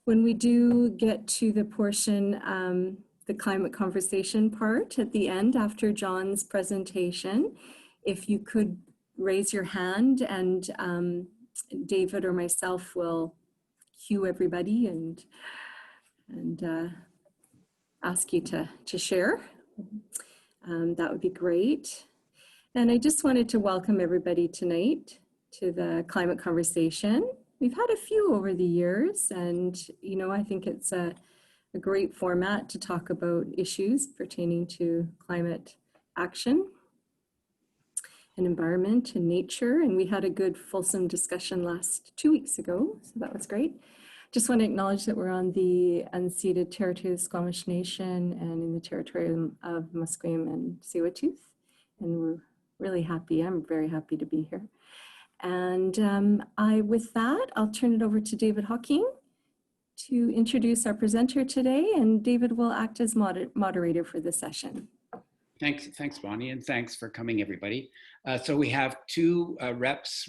When we do get to the portion, the climate conversation part at the end after John's presentation, if you could raise your hand and David or myself will cue everybody and ask you to share. That would be great. And I just wanted to welcome everybody tonight to the climate conversation. We've had a few over the years, and you know, I think it's a great format to talk about issues pertaining to climate action and environment and nature. And we had a good fulsome discussion last 2 weeks ago, so that was great. Just want to acknowledge that we're on the unceded territory of the Squamish Nation and in the territory of Musqueam and Tsleil-Waututh. And we're really happy, I'm very happy to be here. And with that, I'll turn it over to David Hawking to introduce our presenter today, and David will act as moderator for the session. Thanks, Bonnie, and thanks for coming, everybody. So we have two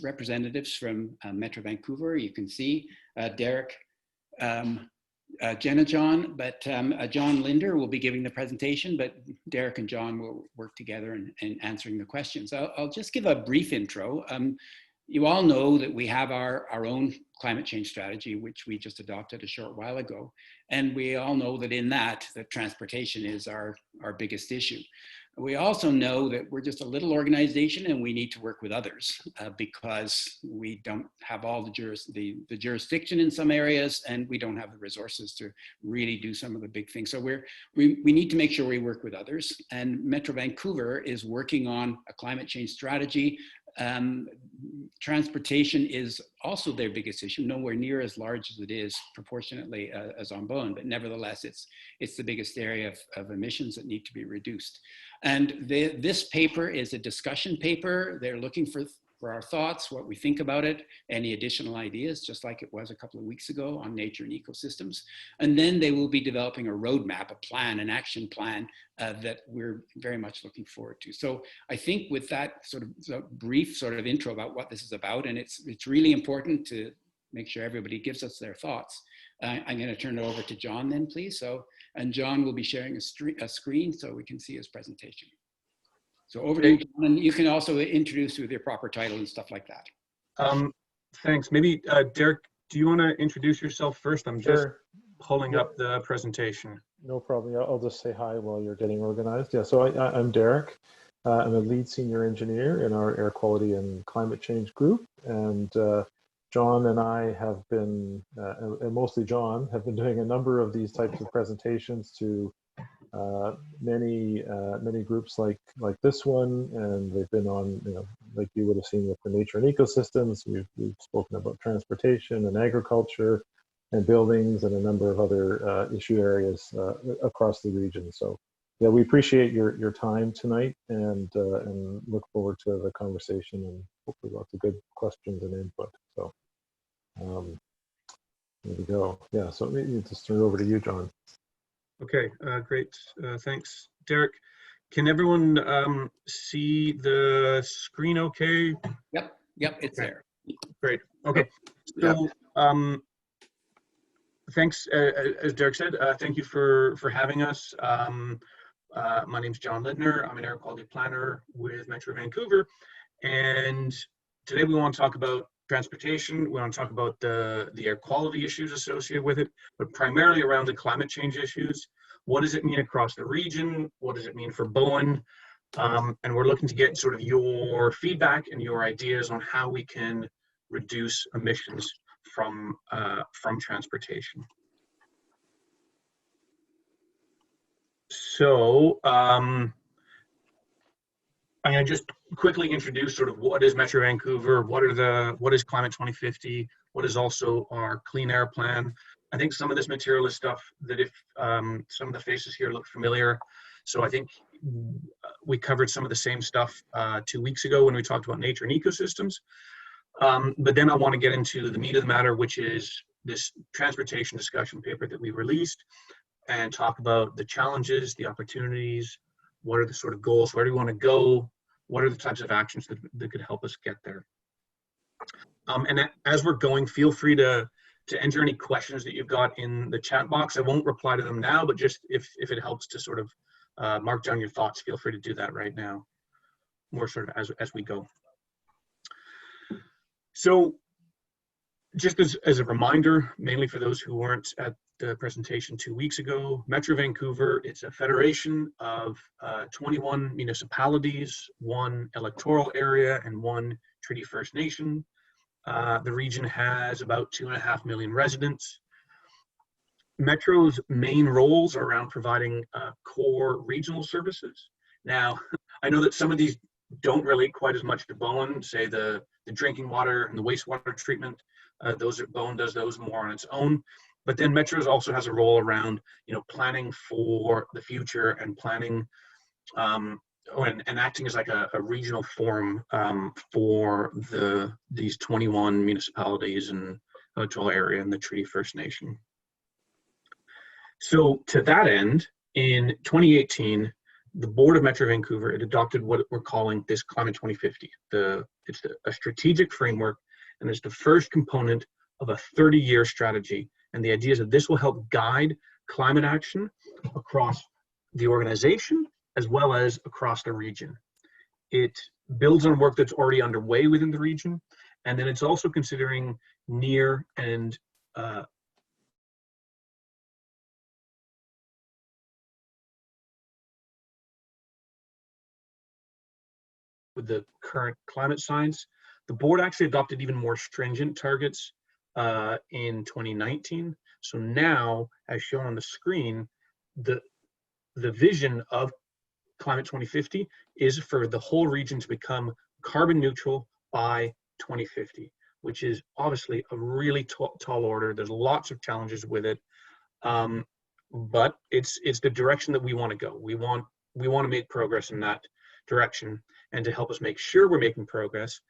representatives from Metro Vancouver. You can see Derek, Jenna John, but John Linder will be giving the presentation, but Derek and John will work together in answering the questions. I'll just give a brief intro. You all know that we have our own climate change strategy, which we just adopted a short while ago. And we all know that in that transportation is our biggest issue. We also know that we're just a little organization and we need to work with others because we don't have all the jurisdiction in some areas, and we don't have the resources to really do some of the big things. So we need to make sure we work with others. And Metro Vancouver is working on a climate change strategy. Transportation is also their biggest issue, nowhere near as large as it is proportionately as on Bowen, but nevertheless, it's the biggest area of emissions that need to be reduced. And this paper is a discussion paper. They're looking for our thoughts, what we think about it, any additional ideas, just like it was a couple of weeks ago on nature and ecosystems. And then they will be developing a roadmap, a plan, an action plan that we're very much looking forward to. So I think with that sort of brief sort of intro about what this is about, and it's really important to make sure everybody gives us their thoughts. I'm going to turn it over to John then, please. And John will be sharing a screen so we can see his presentation. So over to you, John, and you can also introduce with your proper title and stuff like that. Thanks. Maybe Derek, do you want to introduce yourself first? I'm just pulling up the presentation. No problem. I'll just say hi while you're getting organized. Yeah, so I'm Derek. I'm a lead senior engineer in our air quality and climate change group. And John and I have been, and mostly John, have been doing a number of these types of presentations to many groups like this one, and they've been on, like you would have seen with the nature and ecosystems. We've spoken about transportation and agriculture and buildings and a number of other issue areas across the region. So yeah, we appreciate your time tonight and look forward to the conversation and hopefully lots of good questions and input. So there we go. Yeah, so maybe just turn it over to you, John. Okay, great. Thanks, Derek. Can everyone see the screen okay? Yep, it's okay. there. Great, okay. So thanks, as Derek said, thank you for having us. My name's John Lindner. I'm an air quality planner with Metro Vancouver. And today we want to talk about transportation. We want to talk about the air quality issues associated with it, but primarily around the climate change issues. What does it mean across the region? What does it mean for Bowen? And we're looking to get sort of your feedback and your ideas on how we can reduce emissions from transportation. So I'm going to just quickly introduce sort of what is Metro Vancouver, what is Climate 2050, what is also our Clean Air Plan. I think some of this material is stuff that if some of the faces here look familiar. So I think we covered some of the same stuff 2 weeks ago when we talked about nature and ecosystems. But then I want to get into the meat of the matter, which is this transportation discussion paper that we released, and talk about the challenges, the opportunities, what are the sort of goals, where do we want to go, what are the types of actions that could help us get there. And as we're going, feel free to to enter any questions that you've got in the chat box. I won't reply to them now, but just if it helps to sort of mark down your thoughts, feel free to do that right now, more sort of as we go. So just as a reminder, mainly for those who weren't at the presentation 2 weeks ago, Metro Vancouver, it's a federation of 21 municipalities, 1 electoral area, and 1 Treaty First Nation. The region has about 2.5 million residents. Metro's main roles are around providing core regional services. Now, I know that some of these don't relate quite as much to Bowen, say the drinking water and the wastewater treatment. Bowen does those more on its own. But then Metro also has a role around, planning for the future and planning and acting as like a regional forum for these 21 municipalities and electoral area in the Treaty First Nation. So to that end, in 2018, the Board of Metro Vancouver had adopted what we're calling this Climate 2050. It's a strategic framework, and it's the first component of a 30-year strategy. And the idea is that this will help guide climate action across the organization as well as across the region. It builds on work that's already underway within the region, and then it's also considering near and with the current climate science. The board actually adopted even more stringent targets in 2019. So now, as shown on the screen, the vision of Climate 2050 is for the whole region to become carbon neutral by 2050, which is obviously a really tall order. There's lots of challenges with it, but it's the direction that we want to go. We want to make progress in that direction, and to help us make sure we're making progress,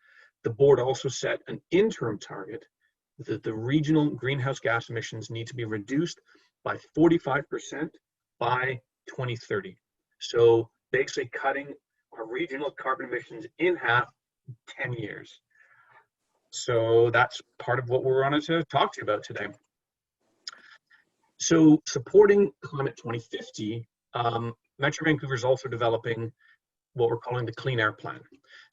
the board also set an interim target that the regional greenhouse gas emissions need to be reduced by 45% by 2030. So basically cutting our regional carbon emissions in half in 10 years. So that's part of what we're wanting to talk to you about today. So supporting Climate 2050, Metro Vancouver is also developing what we're calling the Clean Air Plan.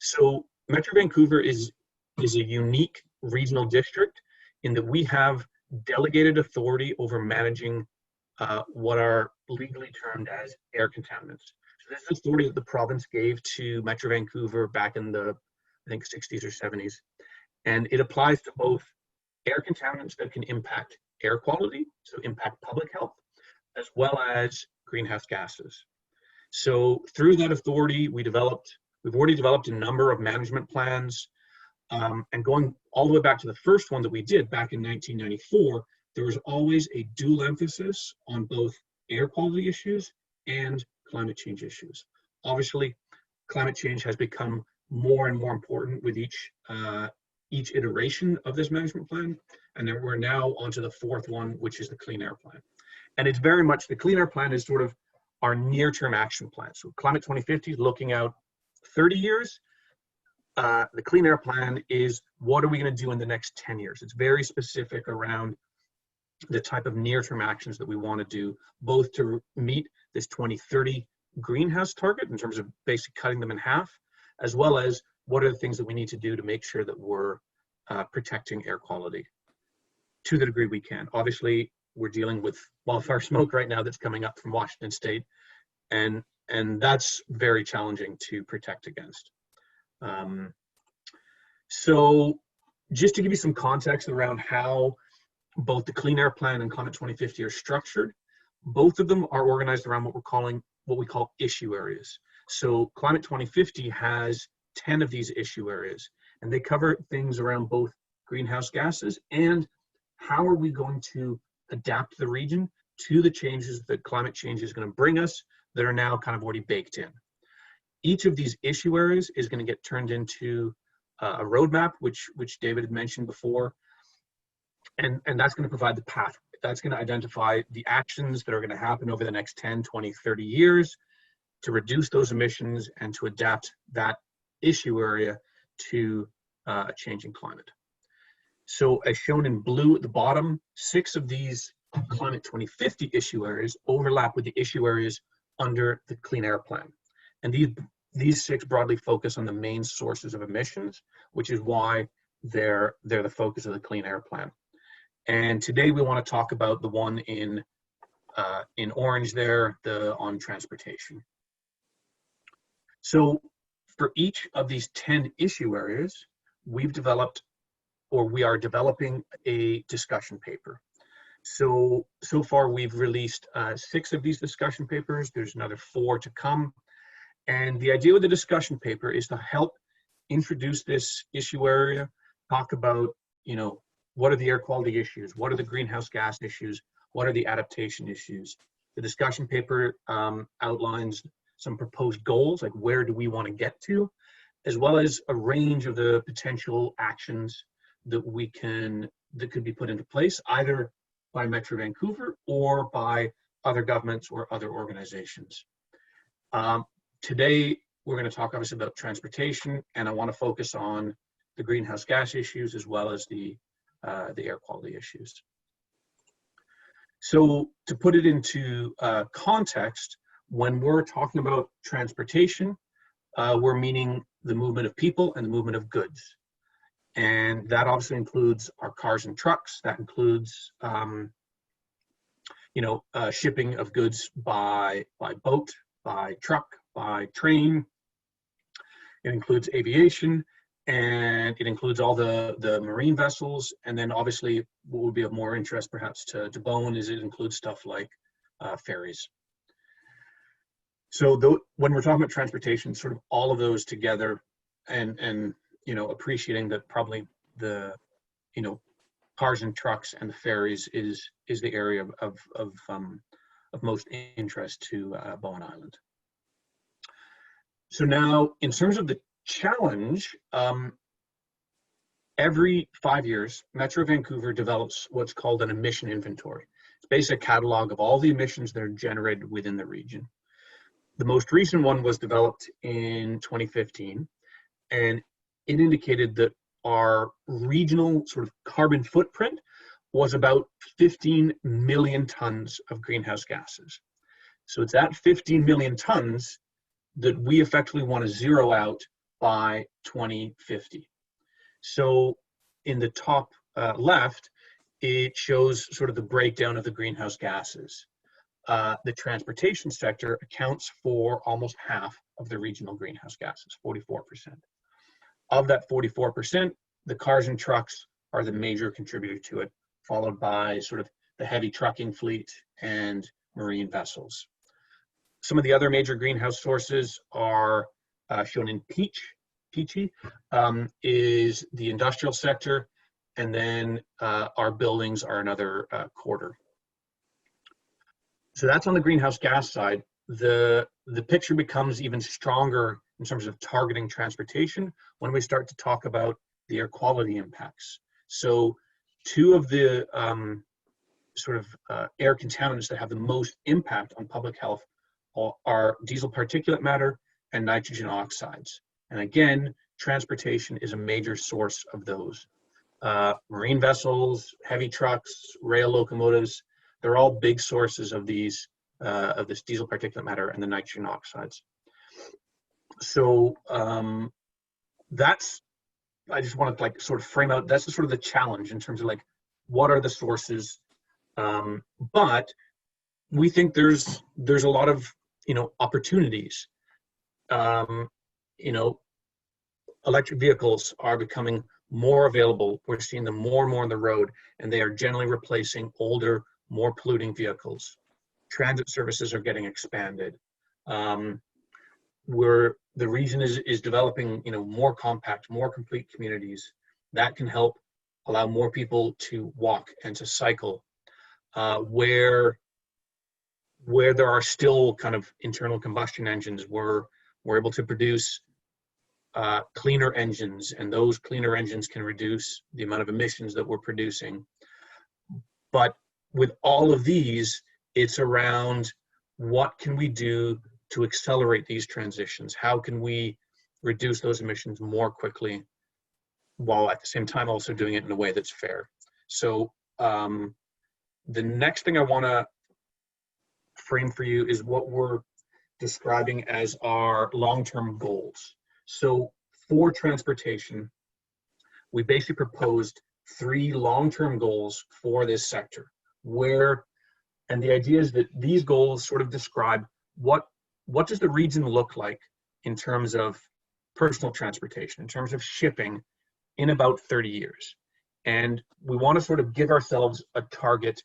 So Metro Vancouver is a unique regional district in that we have delegated authority over managing what are legally termed as air contaminants. So this is authority that the province gave to Metro Vancouver back in the, I think, 60s or 70s. And it applies to both air contaminants that can impact air quality, so impact public health, as well as greenhouse gases. So through that authority, we've already developed a number of management plans, and going all the way back to the first one that we did back in 1994, there was always a dual emphasis on both air quality issues and climate change issues. Obviously, climate change has become more and more important with each iteration of this management plan, and then we're now onto the fourth one, which is the Clean Air Plan. And it's very much, the Clean Air Plan is sort of our near-term action plan. So Climate 2050 is looking out 30 years. The Clean Air Plan is what are we going to do in the next 10 years? It's very specific around the type of near-term actions that we want to do, both to meet this 2030 greenhouse target in terms of basically cutting them in half, as well as what are the things that we need to do to make sure that we're protecting air quality to the degree we can. Obviously, we're dealing with wildfire smoke right now that's coming up from Washington State, and that's very challenging to protect against. So just to give you some context around how both the Clean Air Plan and Climate 2050 are structured, both of them are organized around what we call issue areas. So Climate 2050 has 10 of these issue areas, and they cover things around both greenhouse gases and how are we going to adapt the region to the changes that climate change is going to bring us that are now kind of already baked in. Each of these issue areas is going to get turned into a roadmap, which David had mentioned before, and that's going to provide the path. That's going to identify the actions that are going to happen over the next 10, 20, 30 years to reduce those emissions and to adapt that issue area to a changing climate. So as shown in blue at the bottom, 6 of these Climate 2050 issue areas overlap with the issue areas under the Clean Air Plan. And these 6 broadly focus on the main sources of emissions, which is why they're the focus of the Clean Air Plan. And today we want to talk about the one in orange there, on transportation. So for each of these 10 issue areas, we've developed, or we are developing, a discussion paper. So far we've released 6 of these discussion papers. There's another 4 to come. And the idea with the discussion paper is to help introduce this issue area, talk about, what are the air quality issues? What are the greenhouse gas issues? What are the adaptation issues? The discussion paper outlines some proposed goals, like where do we want to get to, as well as a range of the potential actions that could be put into place, either by Metro Vancouver or by other governments or other organizations. Today, we're going to talk obviously about transportation, and I want to focus on the greenhouse gas issues as well as the air quality issues. So to put it into context, when we're talking about transportation, we're meaning the movement of people and the movement of goods. And that obviously includes our cars and trucks. That includes, shipping of goods by boat, by truck, by train. It includes aviation, and it includes all the marine vessels. And then obviously what would be of more interest perhaps to Bowen is it includes stuff like ferries. So when we're talking about transportation, sort of all of those together, and appreciating that probably the cars and trucks and the ferries is the area of most interest to Bowen Island. So now, in terms of the challenge, every 5 years, Metro Vancouver develops what's called an emission inventory. It's basically a catalog of all the emissions that are generated within the region. The most recent one was developed in 2015, and it indicated that our regional sort of carbon footprint was about 15 million tons of greenhouse gases. So it's that 15 million tons that we effectively want to zero out by 2050. So in the top left, it shows sort of the breakdown of the greenhouse gases. The transportation sector accounts for almost half of the regional greenhouse gases, 44%. Of that 44%, the cars and trucks are the major contributor to it, followed by sort of the heavy trucking fleet and marine vessels. Some of the other major greenhouse sources are shown in peachy, is the industrial sector, and then our buildings are another quarter. So that's on the greenhouse gas side. The picture becomes even stronger in terms of targeting transportation when we start to talk about the air quality impacts. So 2 of the air contaminants that have the most impact on public health are diesel particulate matter and nitrogen oxides. And again, transportation is a major source of those. Marine vessels, heavy trucks, rail locomotives, they're all big sources of these, of this diesel particulate matter and the nitrogen oxides. So I just want to sort of frame out, that's sort of the challenge in terms of what are the sources, but we think there's a lot of opportunities. Electric vehicles are becoming more available. We're seeing them more and more on the road, and they are generally replacing older, more polluting vehicles. Transit services are getting expanded. The region is developing, more compact, more complete communities that can help allow more people to walk and to cycle. Where there are still kind of internal combustion engines, we're able to produce cleaner engines, and those cleaner engines can reduce the amount of emissions that we're producing. But with all of these, it's around what can we do to accelerate these transitions? How can we reduce those emissions more quickly while at the same time also doing it in a way that's fair. So the next thing I want to frame for you is what we're describing as our long-term goals. So for transportation, we basically proposed 3 long-term goals for this sector, and the idea is that these goals sort of describe what does the region look like in terms of personal transportation, in terms of shipping in about 30 years. And we want to sort of give ourselves a target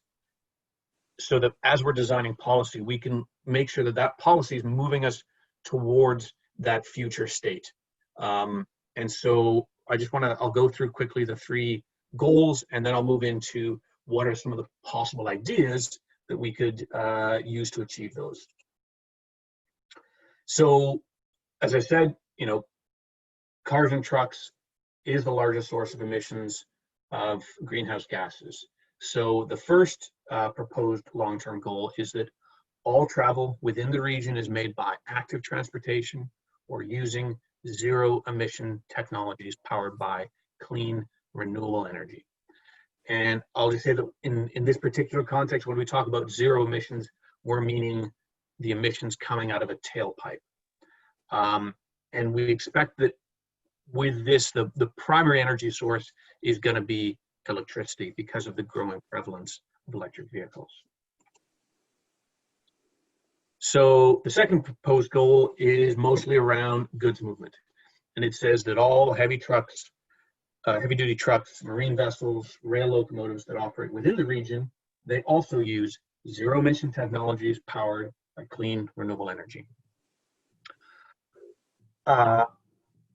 so that as we're designing policy, we can make sure that that policy is moving us towards that future state. And so I'll go through quickly the 3 goals, and then I'll move into what are some of the possible ideas that we could use to achieve those. So, as I said, cars and trucks is the largest source of emissions of greenhouse gases. So the first proposed long-term goal is that all travel within the region is made by active transportation or using zero emission technologies powered by clean, renewable energy. And I'll just say that in this particular context, when we talk about zero emissions, we're meaning the emissions coming out of a tailpipe. And we expect that with this, the primary energy source is going to be electricity because of the growing prevalence of electric vehicles. So the second proposed goal is mostly around goods movement. And it says that all heavy duty trucks, marine vessels, rail locomotives that operate within the region, they also use zero emission technologies powered by clean, renewable energy.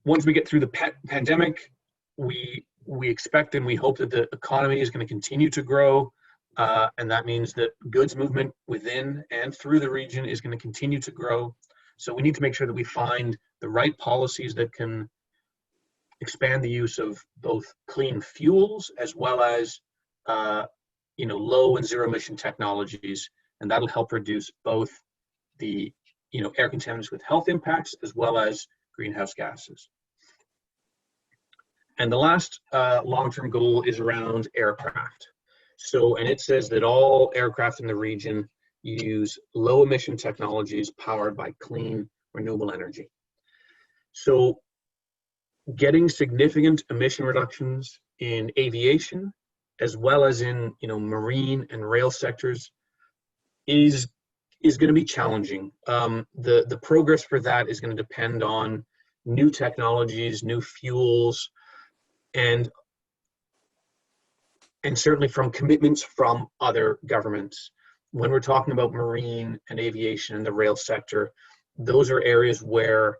Once we get through the pandemic, we expect and we hope that the economy is going to continue to grow, and that means that goods movement within and through the region is going to continue to grow. So we need to make sure that we find the right policies that can expand the use of both clean fuels as well as low and zero emission technologies, and that'll help reduce both the air contaminants with health impacts as well as greenhouse gases. And the last long-term goal is around aircraft. And it says that all aircraft in the region use low emission technologies powered by clean, renewable energy. So getting significant emission reductions in aviation, as well as in marine and rail sectors, is going to be challenging. The progress for that is going to depend on new technologies, new fuels, and certainly from commitments from other governments. When we're talking about marine and aviation and the rail sector, those are areas where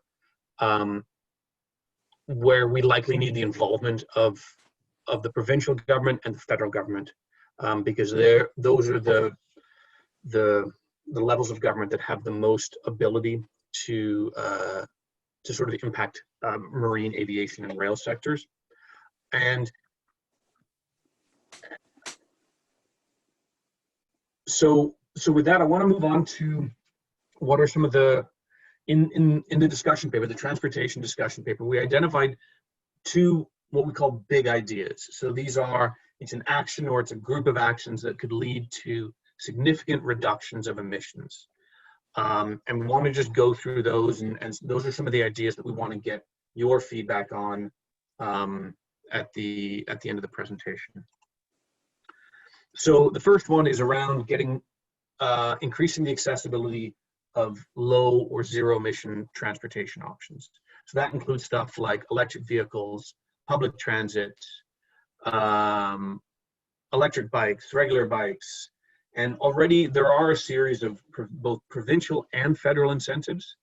we likely need the involvement of the provincial government and the federal government, because those are the levels of government that have the most ability to sort of impact marine, aviation, and rail sectors. And so with that, I want to move on to what are some of the, in the discussion paper, the transportation discussion paper, we identified 2 what we call big ideas. So these are, it's an action or it's a group of actions that could lead to significant reductions of emissions. And we want to just go through those, and those are some of the ideas that we want to get your feedback on at the end of the presentation. So the first one is around getting increasing the accessibility of low or zero emission transportation options. So that includes stuff like electric vehicles, public transit, electric bikes, regular bikes, and already there are a series of both provincial and federal incentives,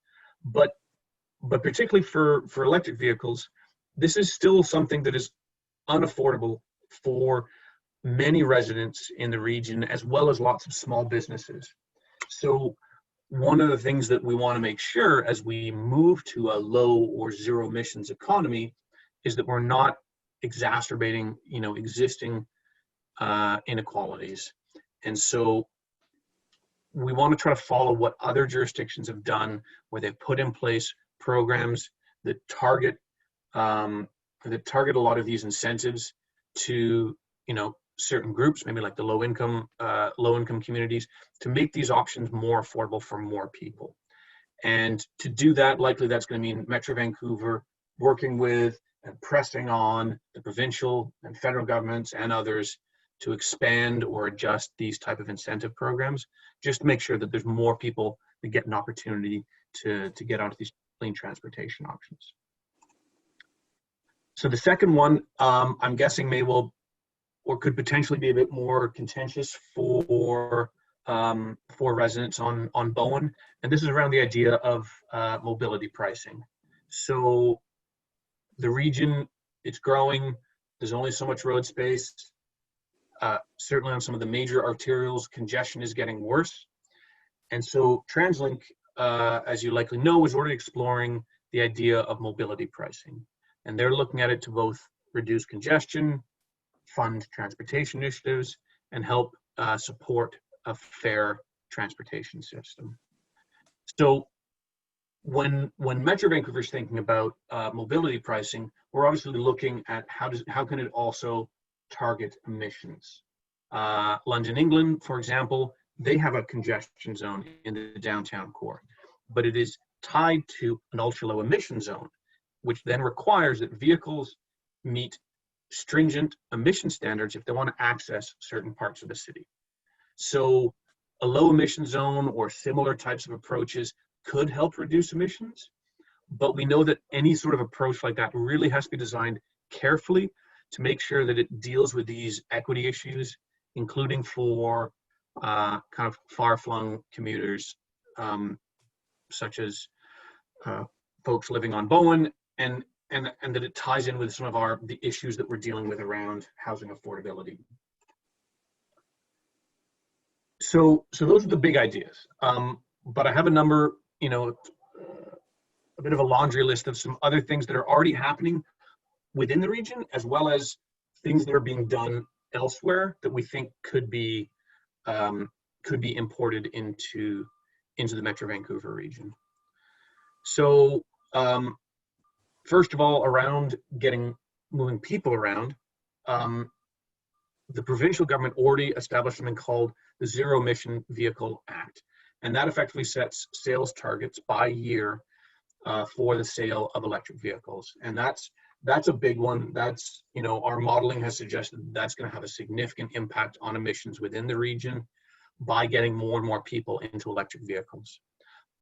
but particularly for electric vehicles, this is still something that is unaffordable for many residents in the region, as well as lots of small businesses. So one of the things that we want to make sure as we move to a low or zero emissions economy is that we're not exacerbating, existing inequalities. And so we want to try to follow what other jurisdictions have done, where they've put in place programs that target that target a lot of these incentives to, certain groups, maybe like the low income communities, to make these options more affordable for more people. And to do that, likely that's going to mean Metro Vancouver working with and pressing on the provincial and federal governments and others to expand or adjust these type of incentive programs, just to make sure that there's more people that get an opportunity to get onto these clean transportation options. So the second one, I'm guessing may well, or could potentially be a bit more contentious for residents on Bowen, and this is around the idea of mobility pricing. So the region, it's growing. There's only so much road space. Certainly on some of the major arterials, congestion is getting worse. And so TransLink, as you likely know, is already exploring the idea of mobility pricing. And they're looking at it to both reduce congestion, fund transportation initiatives, and help support a fair transportation system. So when Metro Vancouver is thinking about mobility pricing, we're obviously looking at how can it also target emissions. London, England, for example, they have a congestion zone in the downtown core, but it is tied to an ultra-low emission zone, which then requires that vehicles meet stringent emission standards if they want to access certain parts of the city. So a low emission zone or similar types of approaches could help reduce emissions, but we know that any sort of approach like that really has to be designed carefully to make sure that it deals with these equity issues, including for kind of far-flung commuters, such as folks living on Bowen, and that it ties in with some of the issues that we're dealing with around housing affordability. So those are the big ideas. But I have a number, a bit of a laundry list of some other things that are already happening within the region, as well as things that are being done elsewhere that we think could be imported into the Metro Vancouver region. So first of all, around moving people around, the provincial government already established something called the Zero Emission Vehicle Act, and that effectively sets sales targets by year for the sale of electric vehicles, and that's a big one. That's, our modeling has suggested that's going to have a significant impact on emissions within the region by getting more and more people into electric vehicles.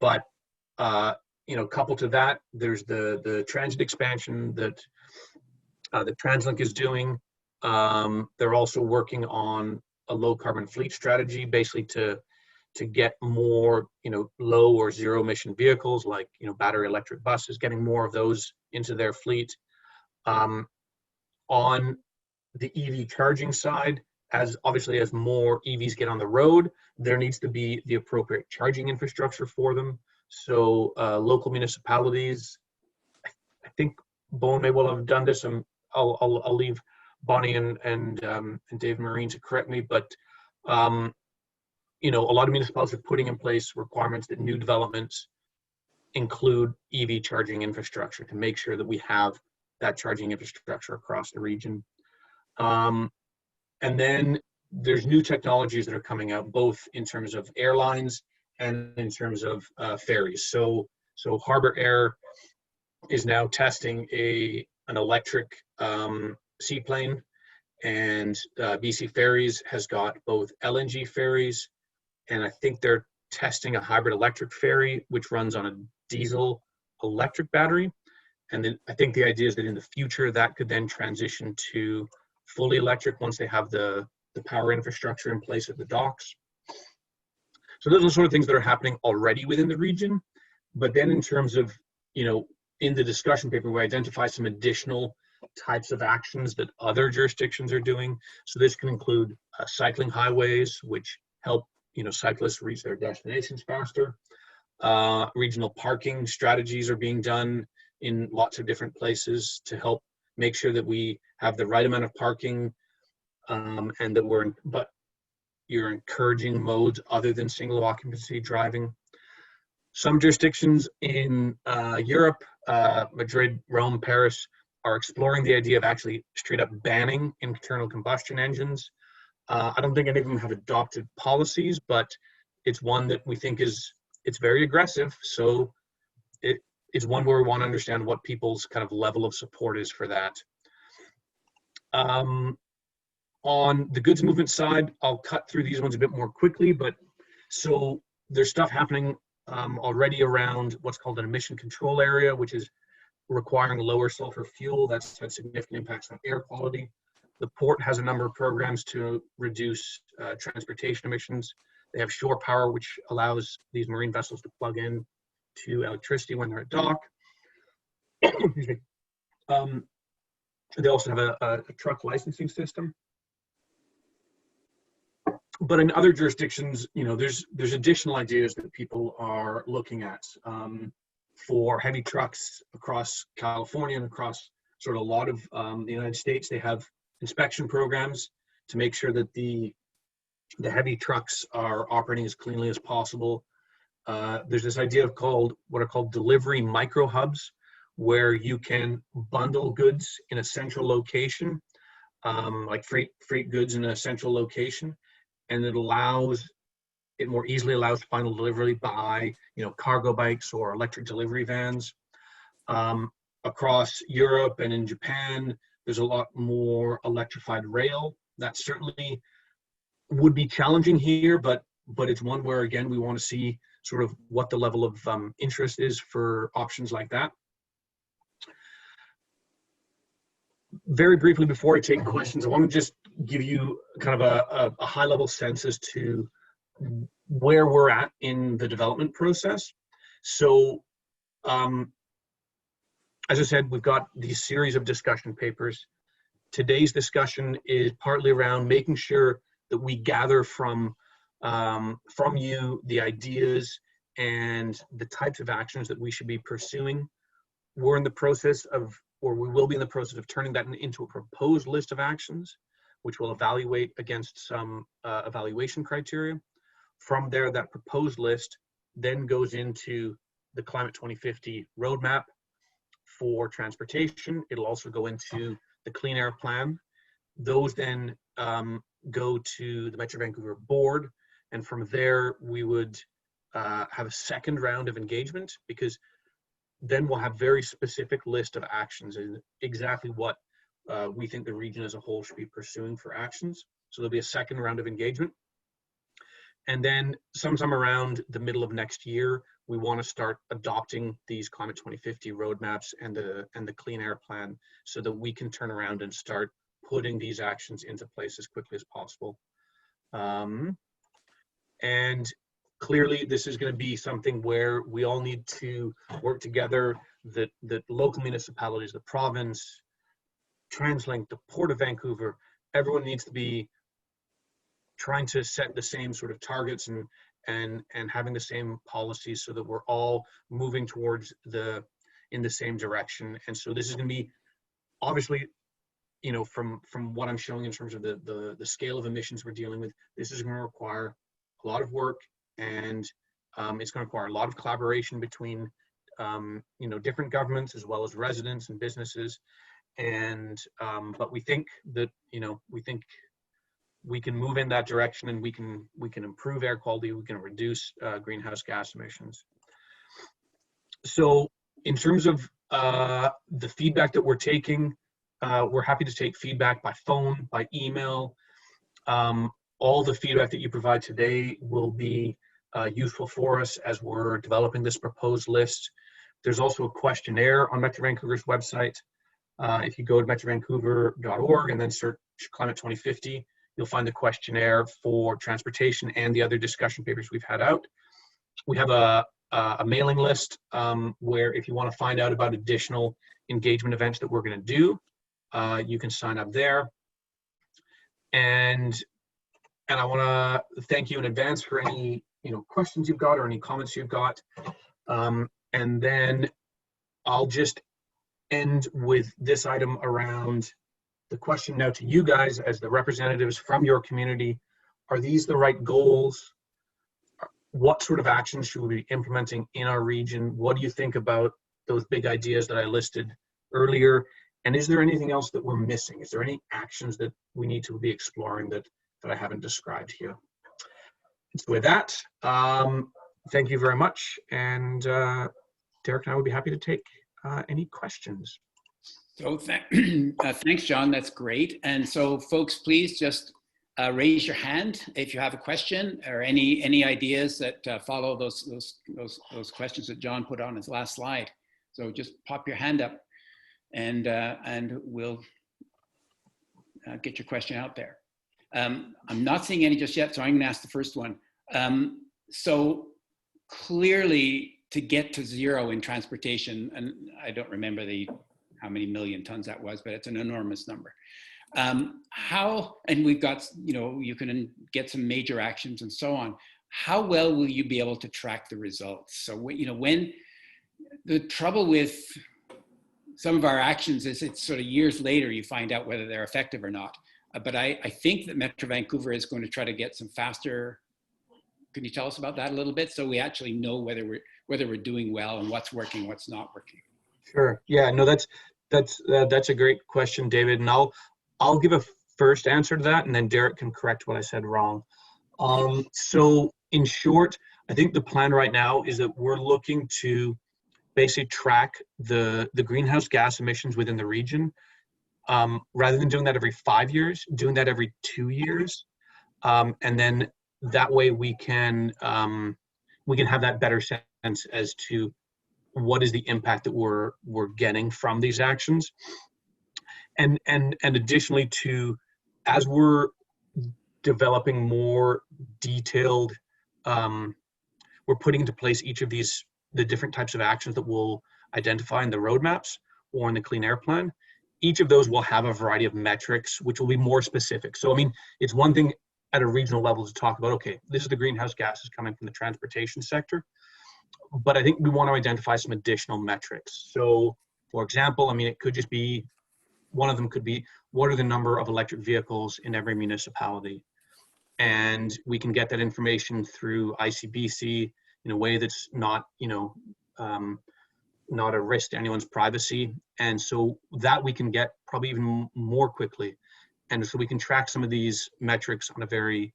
But coupled to that, there's the transit expansion that TransLink is doing. They're also working on a low carbon fleet strategy, basically to get more, low or zero emission vehicles like, battery electric buses, getting more of those into their fleet. On the EV charging side, as more EVs get on the road, there needs to be the appropriate charging infrastructure for them. So local municipalities, I think Bowen may well have done this, and I'll leave Bonnie and Dave Marine to correct me, but a lot of municipalities are putting in place requirements that new developments include EV charging infrastructure to make sure that we have that charging infrastructure across the region. And then there's new technologies that are coming out, both in terms of airlines and in terms of ferries. So Harbour Air is now testing an electric seaplane, and BC Ferries has got both LNG ferries, and I think they're testing a hybrid electric ferry which runs on a diesel electric battery. And then I think the idea is that in the future that could then transition to fully electric once they have the power infrastructure in place at the docks. So those are the sort of things that are happening already within the region. But then in terms of, in the discussion paper, we identify some additional types of actions that other jurisdictions are doing. So this can include cycling highways, which help, cyclists reach their destinations faster. Regional parking strategies are being done in lots of different places to help make sure that we have the right amount of parking, and that you're encouraging modes other than single occupancy driving. Some jurisdictions in Europe, Madrid, Rome, Paris, are exploring the idea of actually straight up banning internal combustion engines. I don't think any of them have adopted policies, but it's one that we think it's very aggressive. So it's one where we want to understand what people's kind of level of support is for that. On the goods movement side, I'll cut through these ones a bit more quickly, but so there's stuff happening already around what's called an emission control area, which is requiring lower sulfur fuel. That's had significant impacts on air quality. The port has a number of programs to reduce transportation emissions. They have shore power, which allows these marine vessels to plug in to electricity when they're at dock. Excuse me. They also have a truck licensing system. But in other jurisdictions, you know, there's additional ideas that people are looking at for heavy trucks across California and across sort of a lot of the United States. They have inspection programs to make sure that the heavy trucks are operating as cleanly as possible. There's this idea of what are called delivery micro hubs, where you can bundle goods in a central location, like freight goods in a central location, and it more easily allows final delivery by, you know, cargo bikes or electric delivery vans. Across Europe and in Japan, there's a lot more electrified rail. That certainly would be challenging here, but it's one where, again, we want to see sort of what the level of interest is for options like that. Very briefly, before I take questions, I want to just give you kind of a high-level sense as to where we're at in the development process. So, as I said, we've got these series of discussion papers. Today's discussion is partly around making sure that we gather from you the ideas and the types of actions that we should be pursuing. We're in the process of, or we will be in the process of turning that into a proposed list of actions, which will evaluate against some evaluation criteria. From there, that proposed list then goes into the Climate 2050 roadmap for transportation. It'll also go into the Clean Air Plan. Those then go to the Metro Vancouver board. And from there, we would have a second round of engagement, because then we'll have very specific list of actions and exactly what we think the region as a whole should be pursuing for actions. So there'll be a second round of engagement. And then sometime around the middle of next year, we want to start adopting these Climate 2050 roadmaps and the Clean Air Plan, so that we can turn around and start putting these actions into place as quickly as possible. And clearly, this is going to be something where we all need to work together, that local municipalities, the province, TransLink, the Port of Vancouver, everyone needs to be trying to set the same sort of targets and having the same policies, so that we're all moving towards in the same direction. And so this is going to be, obviously, you know, from what I'm showing in terms of the scale of emissions we're dealing with, this is going to require a lot of work, and it's going to require a lot of collaboration between you know, different governments as well as residents and businesses. And but we think that, you know, we can move in that direction, and we can improve air quality, we can reduce greenhouse gas emissions. So in terms of the feedback that we're taking, we're happy to take feedback by phone, by email. All the feedback that you provide today will be useful for us as we're developing this proposed list. There's also a questionnaire on Metro Vancouver's website. If you go to metrovancouver.org and then search Climate 2050, you'll find the questionnaire for transportation and the other discussion papers we've had out. We have a mailing list where, if you want to find out about additional engagement events that we're going to do, you can sign up there. And I want to thank you in advance for any, you know, questions you've got or any comments you've got. And then I'll just end with this item around the question now to you guys as the representatives from your community. Are these the right goals? What sort of actions should we be implementing in our region? What do you think about those big ideas that I listed earlier? And is there anything else that we're missing? Is there any actions that we need to be exploring that I haven't described here? So with that, thank you very much. And Derek and I would be happy to take any questions. So thanks, John. That's great. And so, folks, please just raise your hand if you have a question or any ideas that follow those questions that John put on his last slide. So just pop your hand up, and we'll get your question out there. I'm not seeing any just yet, so I'm going to ask the first one. So clearly, to get to zero in transportation, and I don't remember how many million tons that was, but it's an enormous number. And we've got, you can get some major actions and so on. How well will you be able to track the results? So, when the trouble with some of our actions is it's sort of years later you find out whether they're effective or not. But I think that Metro Vancouver is going to try to get some faster. Can you tell us about that a little bit, so we actually know whether we're doing well and what's working, what's not working? Sure. Yeah. No, that's a great question, David. And I'll give a first answer to that, and then Derek can correct what I said wrong. So in short, I think the plan right now is that we're looking to basically track the greenhouse gas emissions within the region. Rather than doing that every 5 years, doing that every 2 years, and then that way we can have that better sense as to what is the impact that we're getting from these actions, and additionally to, as we're developing more detailed, we're putting into place each of the different types of actions that we'll identify in the roadmaps or in the clean air plan. Each of those will have a variety of metrics which will be more specific. So I mean, it's one thing at a regional level to talk about, okay, this is the greenhouse gases coming from the transportation sector, but I think we want to identify some additional metrics. So for example, I mean, it could just be, one of them could be, what are the number of electric vehicles in every municipality? And we can get that information through ICBC in a way that's not, not a risk to anyone's privacy. And so that we can get probably even more quickly. And so we can track some of these metrics on a very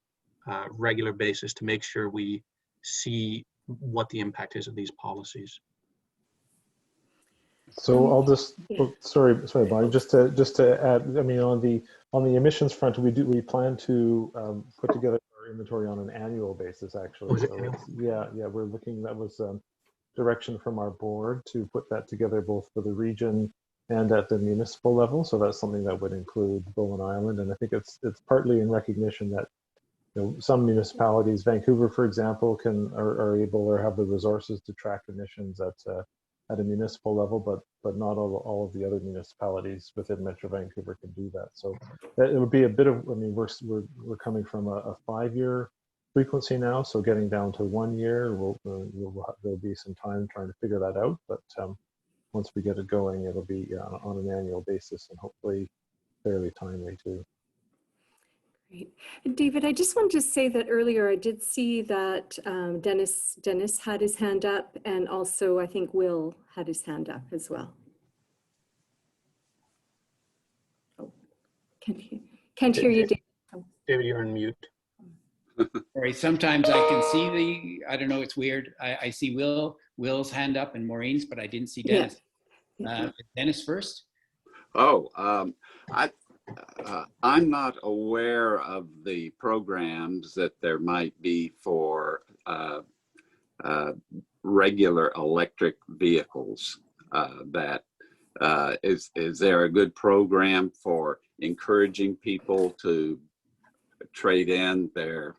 regular basis to make sure we see what the impact is of these policies. So I'll just, sorry, Bonnie, just to add, I mean, on the emissions front, we plan to put together our inventory on an annual basis, actually. So yeah, we're looking, that was direction from our board to put that together both for the region and at the municipal level. So that's something that would include Bowen Island. And I think it's partly in recognition that some municipalities, Vancouver, for example, are able or have the resources to track emissions at a municipal level, but not all of the other municipalities within Metro Vancouver can do that. So it would be a bit of, I mean, we're coming from a 5-year frequency now, so getting down to 1 year, there'll be some time trying to figure that out. But once we get it going, it'll be on an annual basis and hopefully fairly timely too. Great. David, I just wanted to say that earlier I did see that Dennis had his hand up, and also I think Will had his hand up as well. Oh, can't hear you, David. Oh. David, you're on mute. Sorry, sometimes I can see I don't know, it's weird. I see Will's hand up and Maureen's, but I didn't see Dennis. Yeah. Dennis first. Oh, I'm not aware of the programs that there might be for regular electric vehicles. Is there a good program for encouraging people to trade in their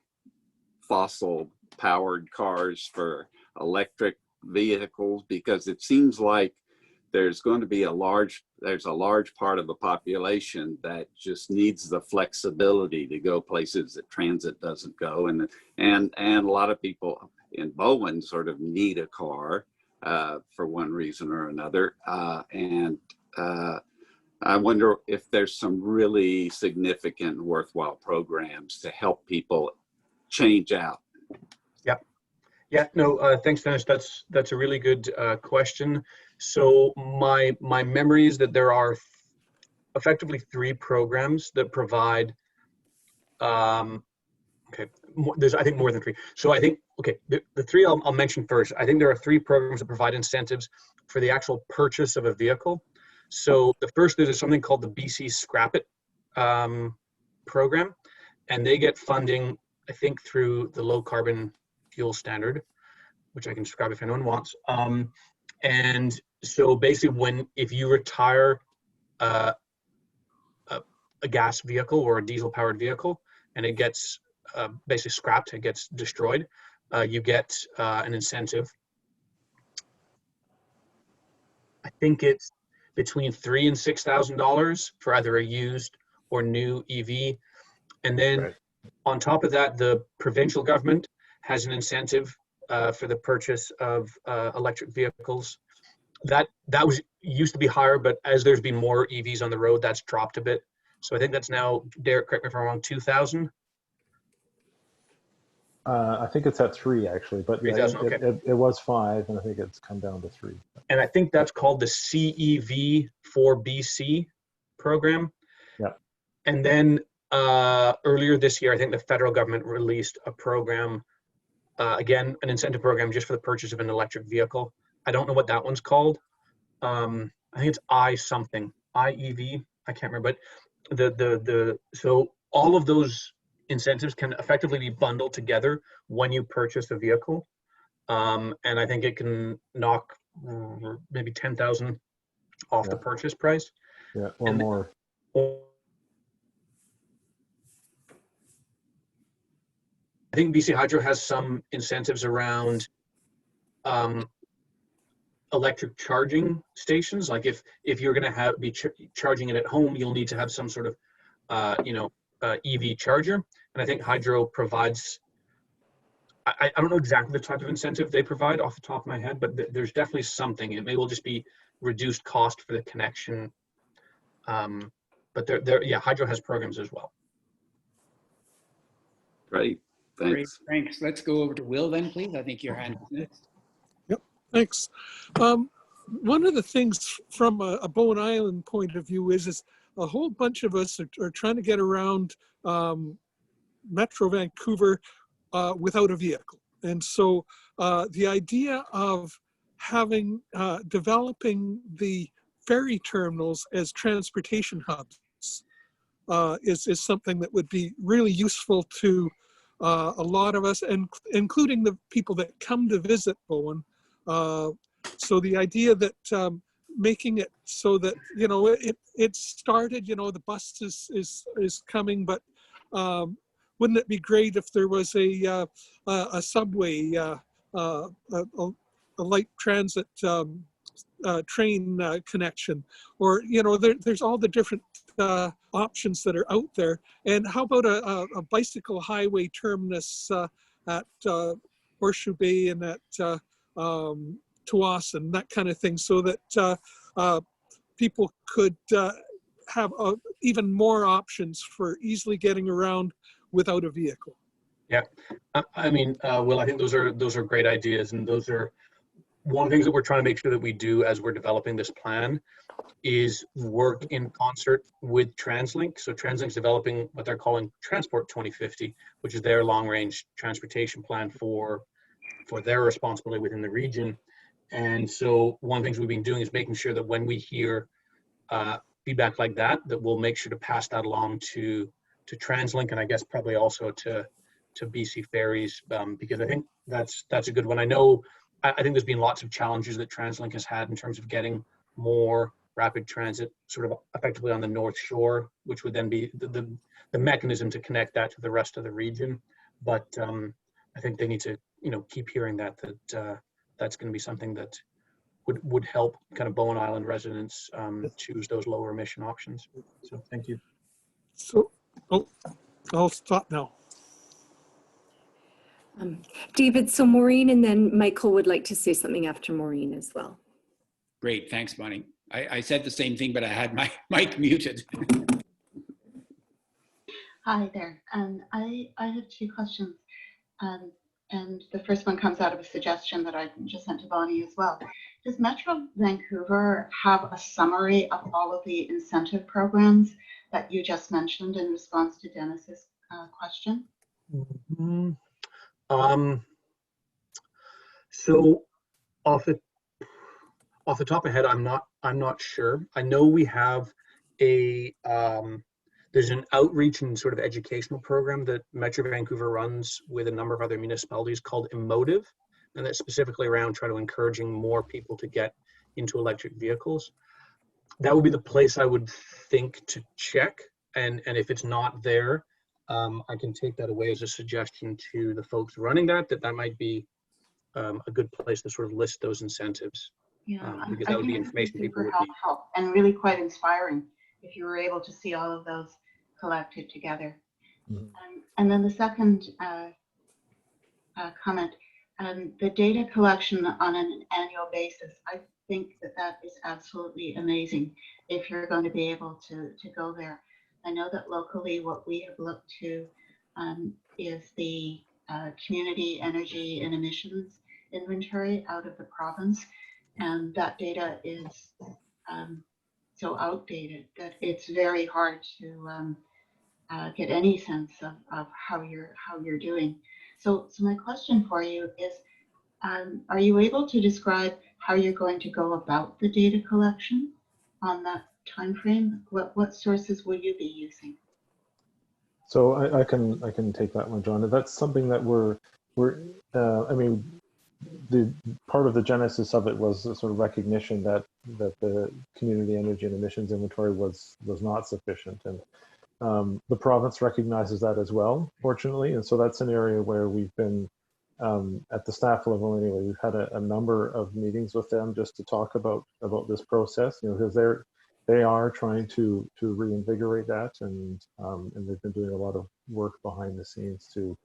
fossil powered cars for electric vehicles? Because it seems like there's going to be a large part of the population that just needs the flexibility to go places that transit doesn't go, and a lot of people in Bowen sort of need a car for one reason or another, and I wonder if there's some really significant worthwhile programs to help people change out. Yeah, no, thanks, Dennis. That's a really good question. So my memory is that there are effectively 3 programs that provide, okay, there's, I think, more than 3. So I think, okay, the 3 I'll mention first. I think there are 3 programs that provide incentives for the actual purchase of a vehicle. So the first is something called the BC Scrap It program, and they get funding, I think, through the low carbon fuel standard, which I can describe if anyone wants. And so basically, if you retire a gas vehicle or a diesel powered vehicle and it gets basically scrapped, it gets destroyed, you get an incentive. I think it's between $3,000 and $6,000 for either a used or new EV. And then Right. on top of that, the provincial government has an incentive for the purchase of electric vehicles. That used to be higher, but as there's been more EVs on the road, that's dropped a bit. So I think that's now, Derek, correct me if I'm wrong, 2,000? I think it's at 3 actually, but 3,000, okay. it was 5, and I think it's come down to 3. And I think that's called the CEV for BC program. Yeah. And then earlier this year, I think the federal government released a program, again, an incentive program just for the purchase of an electric vehicle. I don't know what that one's called. I think it's IEV. I can't remember, but so all of those incentives can effectively be bundled together when you purchase a vehicle. And I think it can knock maybe 10,000 off the purchase price. Yeah, or and more. I think BC Hydro has some incentives around electric charging stations. Like if you're going to be charging it at home, you'll need to have some sort of EV charger. And I think Hydro provides, I don't know exactly the type of incentive they provide off the top of my head, but there's definitely something. It may well just be reduced cost for the connection. But yeah, Hydro has programs as well. Great, thanks. Great, thanks. Let's go over to Will then, please. I think your hand is next. Yep, thanks. One of the things from a Bowen Island point of view is a whole bunch of us are trying to get around Metro Vancouver without a vehicle. And so the idea of developing the ferry terminals as transportation hubs is something that would be really useful to a lot of us, and including the people that come to visit Bowen. So the idea that making it so that, it started, the bus is coming, but wouldn't it be great if there was a subway, a light transit train connection, or there's all the different options that are out there. And how about a bicycle highway terminus at Horseshoe Bay and at Tawasin, that kind of thing, so that people could have even more options for easily getting around without a vehicle. Yeah, I mean, Will, I think those are great ideas, and those are one of the things that we're trying to make sure that we do as we're developing this plan is work in concert with TransLink. So TransLink's developing what they're calling Transport 2050, which is their long-range transportation plan for their responsibility within the region. And so one of the things we've been doing is making sure that when we hear feedback like that we'll make sure to pass that along to TransLink, and I guess probably also to BC Ferries, because I think that's a good one. I think there's been lots of challenges that TransLink has had in terms of getting more rapid transit sort of effectively on the North Shore, which would then be the mechanism to connect that to the rest of the region. But I think they need to keep hearing that that's going to be something that would help kind of Bowen Island residents choose those lower emission options. So thank you. So I'll stop now. David, so Maureen and then Michael would like to say something after Maureen as well. Great, thanks, Bonnie. I said the same thing, but I had my mic muted. Hi there. I have 2 questions. And the first one comes out of a suggestion that I just sent to Bonnie as well. Does Metro Vancouver have a summary of all of the incentive programs that you just mentioned in response to Dennis's question? Mhm. So off the top of my head, I'm not sure. I know we have a there's an outreach and sort of educational program that Metro Vancouver runs with a number of other municipalities called Emotive, and that's specifically around trying to encouraging more people to get into electric vehicles. That would be the place I would think to check, and if it's not there, I can take that away as a suggestion to the folks running that might be a good place to sort of list those incentives. Yeah, Because I that would be think it would be information people super would need. helpful and really quite inspiring if you were able to see all of those collected together. Mhm. And then the second comment, the data collection on an annual basis, I think that is absolutely amazing if you're going to be able to go there. I know that locally what we have looked to is the community energy and emissions inventory out of the province, and that data is so outdated that it's very hard to get any sense of how you're doing. So my question for you is, are you able to describe how you're going to go about the data collection on that time frame? What sources will you be using? So I can take that one, John. That's something that I mean, the part of the genesis of it was a sort of recognition that the community energy and emissions inventory was not sufficient, and the province recognizes that as well, fortunately, and so that's an area where we've been at the staff level anyway. We've had a number of meetings with them just to talk about this process, because they are trying to reinvigorate that, and they've been doing a lot of work behind the scenes to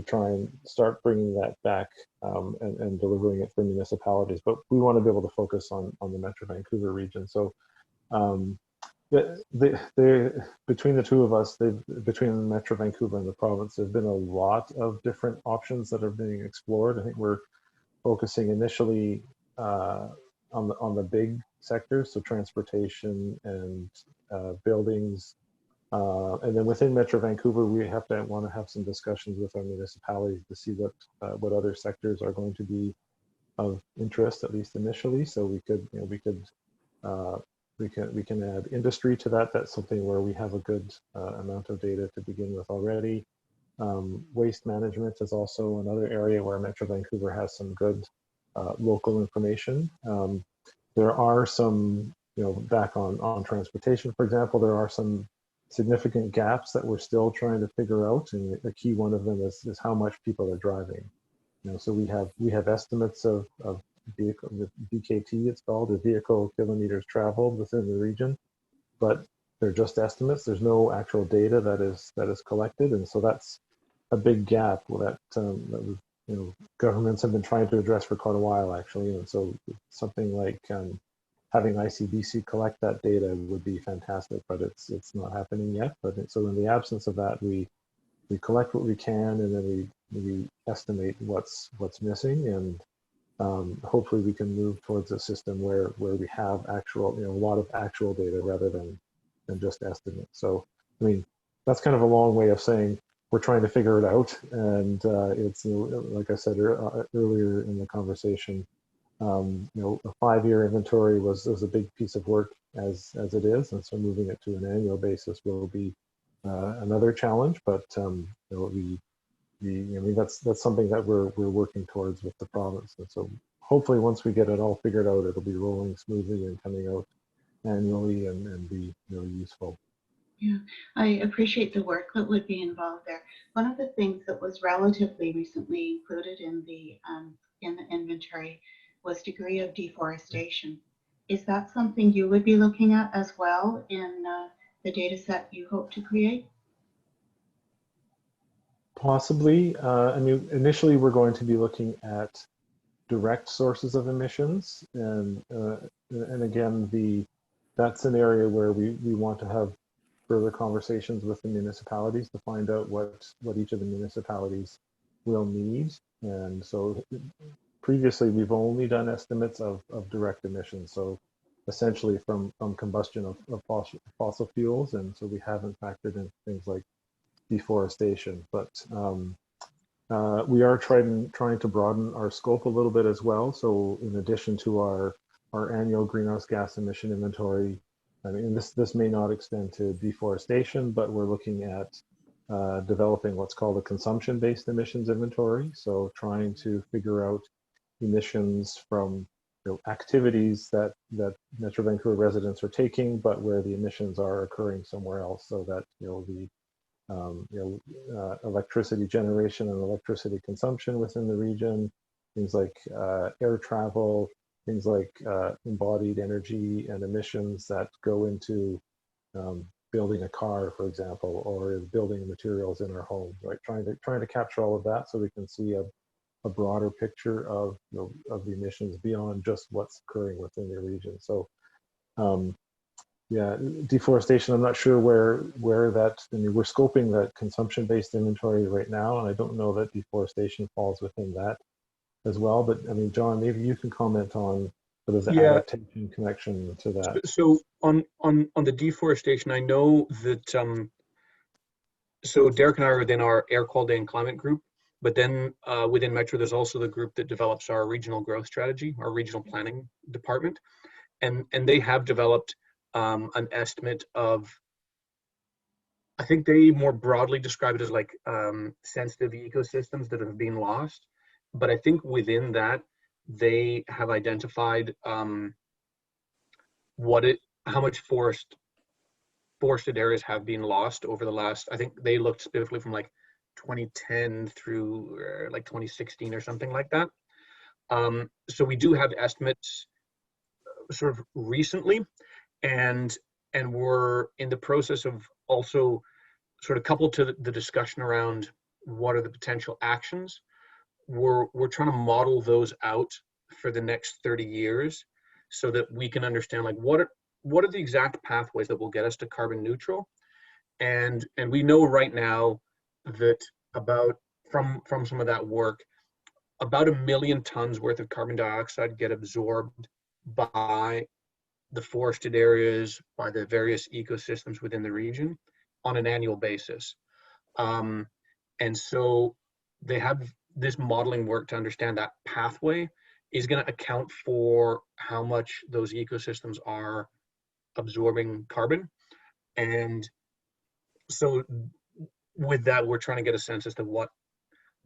try and start bringing that back and delivering it for municipalities. But we want to be able to focus on the Metro Vancouver region. So between the two of us, between Metro Vancouver and the province, there's been a lot of different options that are being explored. I think we're focusing initially on the big sectors, so transportation and buildings. And then within Metro Vancouver, we want to have some discussions with our municipalities to see what other sectors are going to be of interest, at least initially. So we can add industry to that. That's something where we have a good amount of data to begin with already. Waste management is also another area where Metro Vancouver has some good local information. There are some, back on transportation, for example, there are some significant gaps that we're still trying to figure out, and the key one of them is how much people are driving. So we have estimates of vehicle, the VKT it's called, the vehicle kilometers traveled within the region, but they're just estimates. There's no actual data that is collected, and so that's a big gap that governments have been trying to address for quite a while, actually. And so something like having ICBC collect that data would be fantastic, but it's not happening yet. But so in the absence of that, we collect what we can, and then we estimate what's missing, and hopefully we can move towards a system where we have actual, a lot of actual data rather than just estimates. So I mean, that's kind of a long way of saying we're trying to figure it out, and it's like I said earlier in the conversation. A 5-year inventory was a big piece of work as it is, and so moving it to an annual basis will be another challenge. But that's something that we're working towards with the province, and so hopefully once we get it all figured out, it'll be rolling smoothly and coming out annually and be really useful. Yeah, I appreciate the work that would be involved there. One of the things that was relatively recently included in the inventory was degree of deforestation. Is that something you would be looking at as well in the data set you hope to create? Possibly. I mean, initially we're going to be looking at direct sources of emissions, and again, that's an area where we want to have further conversations with the municipalities to find out what each of the municipalities will need. And so previously we've only done estimates of direct emissions, so essentially from combustion of fossil fuels, and so we haven't factored in things like deforestation. But we are trying to broaden our scope a little bit as well. So in addition to our annual greenhouse gas emission inventory, I mean, this may not extend to deforestation, but we're looking at developing what's called a consumption-based emissions inventory. So trying to figure out emissions from activities that Metro Vancouver residents are taking, but where the emissions are occurring somewhere else, so that the electricity generation and electricity consumption within the region, things like air travel, things like embodied energy and emissions that go into building a car, for example, or building materials in our home, right? Trying to capture all of that so we can see a broader picture of of the emissions beyond just what's occurring within the region. So yeah, deforestation, I'm not sure where that, I mean, we're scoping that consumption-based inventory right now, and I don't know that deforestation falls within that as well. But I mean, John, maybe you can comment on sort of the adaptation connection to that. So on the deforestation, I know that so Derek and I are within our air quality and climate group, but then within Metro, there's also the group that develops our regional growth strategy, our regional planning department, and they have developed an estimate of, I think they more broadly describe it as like sensitive ecosystems that have been lost. But I think within that, they have identified how much forested areas have been lost over the last, I think they looked specifically from like 2010 through like 2016 or something like that. So we do have estimates sort of recently, and we're in the process of also sort of coupled to the discussion around what are the potential actions. We're trying to model those out for the next 30 years so that we can understand like what are the exact pathways that will get us to carbon neutral. And we know right now that about from some of that work, about 1 million tons worth of carbon dioxide get absorbed by the forested areas, by the various ecosystems within the region on an annual basis. And so they have this modeling work to understand that pathway is going to account for how much those ecosystems are absorbing carbon. And so with that, we're trying to get a sense as to what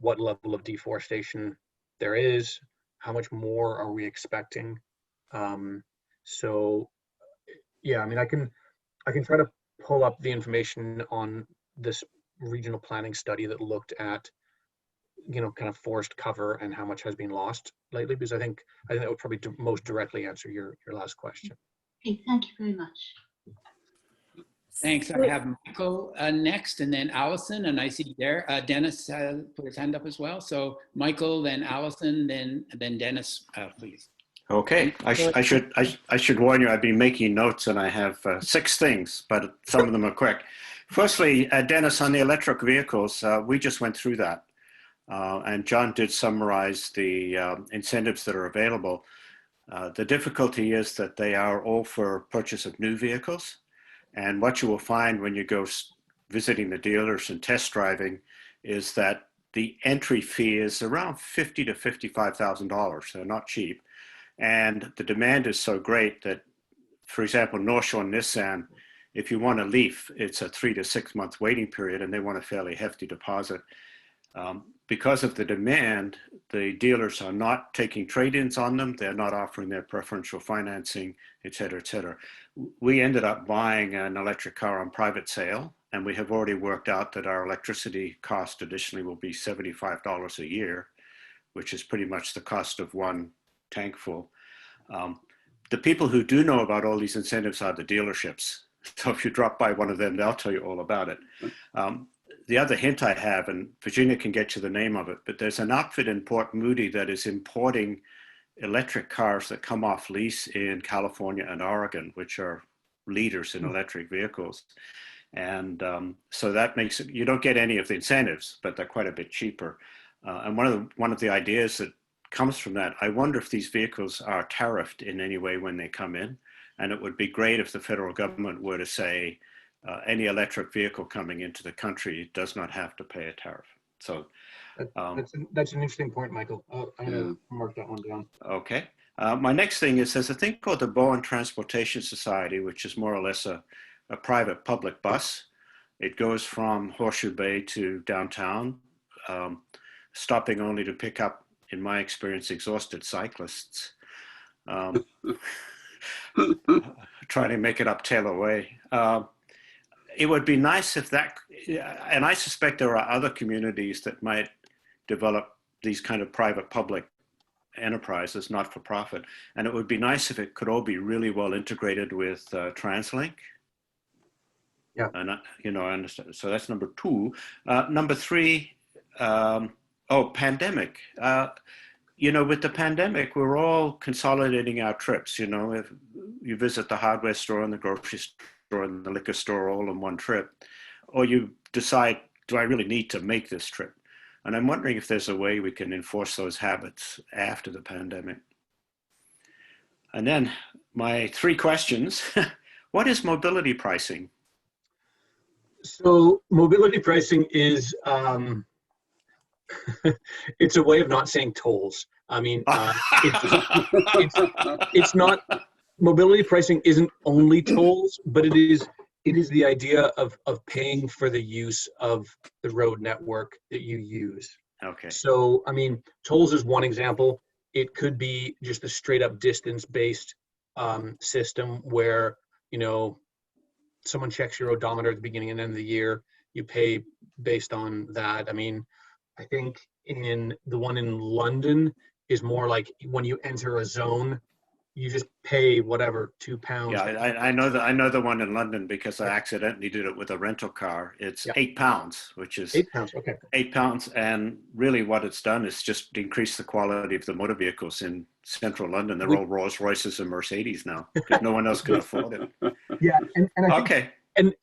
level of deforestation there is, how much more are we expecting. So yeah, I mean, I can try to pull up the information on this regional planning study that looked at, kind of forest cover and how much has been lost lately, because I think that would probably most directly answer your last question. Okay, thank you very much. Thanks. I have Michael next, and then Allison, and I see there Dennis put his hand up as well. So Michael, then Allison, then Dennis, please. Okay, I should warn you, I've been making notes and I have 6 things, but some of them are quick. Firstly, Dennis, on the electric vehicles, we just went through that. And John did summarize the incentives that are available. The difficulty is that they are all for purchase of new vehicles. And what you will find when you go visiting the dealers and test driving is that the entry fee is around $50,000 to $55,000. They're not cheap. And the demand is so great that, for example, North Shore Nissan, if you want a Leaf, it's a 3 to 6 month waiting period, and they want a fairly hefty deposit. Because of the demand, the dealers are not taking trade-ins on them. They're not offering their preferential financing, et cetera, et cetera. We ended up buying an electric car on private sale, and we have already worked out that our electricity cost additionally will be $75 a year, which is pretty much the cost of one tank full. The people who do know about all these incentives are the dealerships. So if you drop by one of them, they'll tell you all about it. The other hint I have, and Virginia can get you the name of it, but there's an outfit in Port Moody that is importing electric cars that come off lease in California and Oregon, which are leaders in electric vehicles. And so that makes it, you don't get any of the incentives, but they're quite a bit cheaper. And one of the ideas that comes from that, I wonder if these vehicles are tariffed in any way when they come in. And it would be great if the federal government were to say, any electric vehicle coming into the country does not have to pay a tariff. So that's an interesting point, Michael. I'm going to mark that one down. Okay. My next thing is there's a thing called the Bowen Transportation Society, which is more or less a private public bus. It goes from Horseshoe Bay to downtown, stopping only to pick up, in my experience, exhausted cyclists. Trying to make it up Taylor Way. It would be nice if that, and I suspect there are other communities that might develop these kind of private public enterprises, not for profit. And it would be nice if it could all be really well integrated with TransLink. Yeah. And I understand. So that's number 2. Number 3, pandemic. With the pandemic, we're all consolidating our trips. If you visit the hardware store and the grocery store and the liquor store all in one trip, or you decide, do I really need to make this trip? And I'm wondering if there's a way we can enforce those habits after the pandemic. And then my 3 questions. What is mobility pricing? So mobility pricing is, it's a way of not saying tolls. I mean, it's not, mobility pricing isn't only tolls, but it is the idea of paying for the use of the road network that you use. Okay. So, I mean, tolls is one example. It could be just a straight up distance-based system where, someone checks your odometer at the beginning and end of the year, you pay based on that. I mean, I think in the one in London is more like when you enter a zone, you just pay whatever, £2. Yeah, I know the one in London because I accidentally did it with a rental car. It's £8, which is £8. Okay. £8, and really what it's done is just increase the quality of the motor vehicles in central London. They're all Rolls Royces and Mercedes now because no one else can afford it. Yeah, and I think, okay.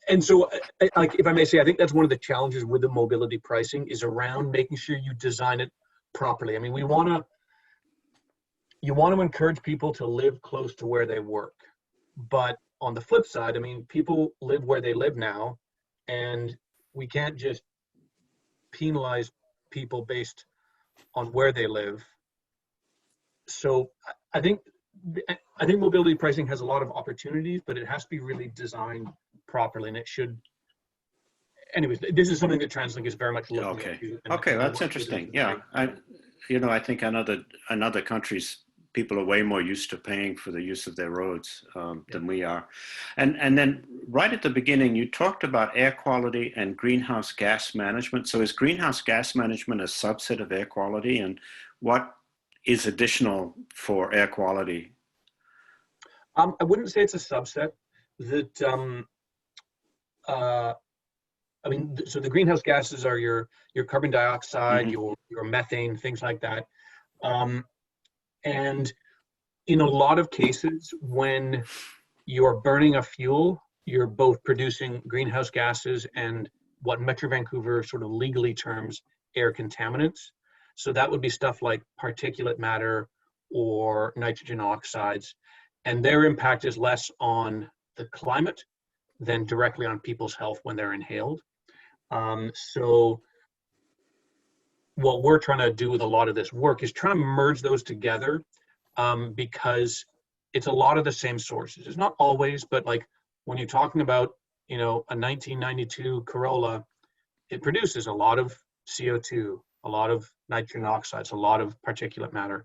And so, like, if I may say, I think that's one of the challenges with the mobility pricing is around making sure you design it properly. I mean, you want to encourage people to live close to where they work. But on the flip side, I mean, people live where they live now, and we can't just penalize people based on where they live. So I think mobility pricing has a lot of opportunities, but it has to be really designed properly, and it should. Anyways, this is something that TransLink is very much looking at. Okay, that's interesting. Yeah, I think in other countries, people are way more used to paying for the use of their roads than we are. And then right at the beginning, you talked about air quality and greenhouse gas management. So is greenhouse gas management a subset of air quality, and what is additional for air quality? I wouldn't say it's a subset. I mean, so the greenhouse gases are your carbon dioxide, your methane, things like that. And in a lot of cases, when you're burning a fuel, you're both producing greenhouse gases and what Metro Vancouver sort of legally terms air contaminants. So that would be stuff like particulate matter or nitrogen oxides. And their impact is less on the climate than directly on people's health when they're inhaled. So what we're trying to do with a lot of this work is trying to merge those together because it's a lot of the same sources. It's not always, but like when you're talking about, a 1992 Corolla, it produces a lot of CO2, a lot of nitrogen oxides, a lot of particulate matter.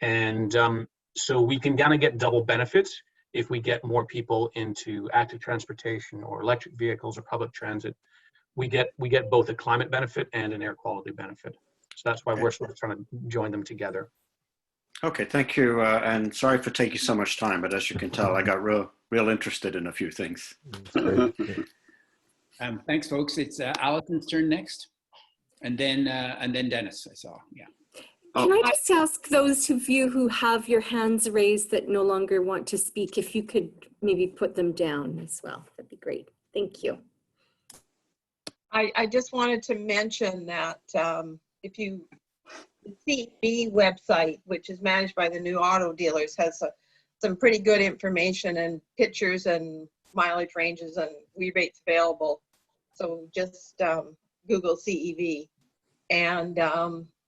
And so we can kind of get double benefits if we get more people into active transportation or electric vehicles or public transit. We get both a climate benefit and an air quality benefit. So that's why we're sort of trying to join them together. Okay, thank you. And sorry for taking so much time, but as you can tell, I got real interested in a few things. Thanks, folks. It's Allison's turn next, and then Dennis. I saw. Yeah. Can I just ask those of you who have your hands raised that no longer want to speak, if you could maybe put them down as well? That'd be great. Thank you. I just wanted to mention that if you CB website, which is managed by the new auto dealers, has some pretty good information and pictures and mileage ranges and rebates available. So just Google CEV. And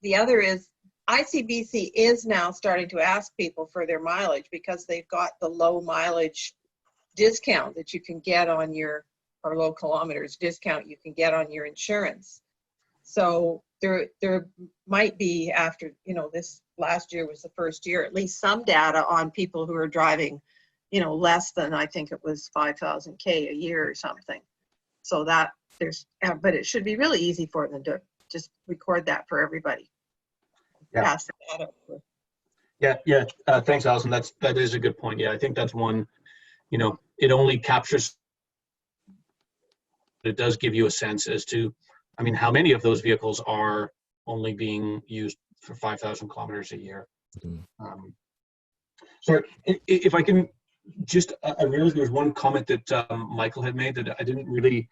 the other is ICBC is now starting to ask people for their mileage because they've got the low mileage discount that you can get on your, or low kilometers discount you can get on your insurance. So there might be, after, you know, this last year was the first year, at least some data on people who are driving, you know, less than, I think it was 5,000 K a year or something. So that there's, but it should be really easy for them to just record that for everybody. Yeah. Pass that over. Yeah. Thanks, Allison. That is a good point. Yeah, I think that's one, you know, it only captures, it does give you a sense as to, I mean, how many of those vehicles are only being used for 5,000 kilometers a year. Sorry, if I can just, I realized there was one comment that Michael had made that I didn't really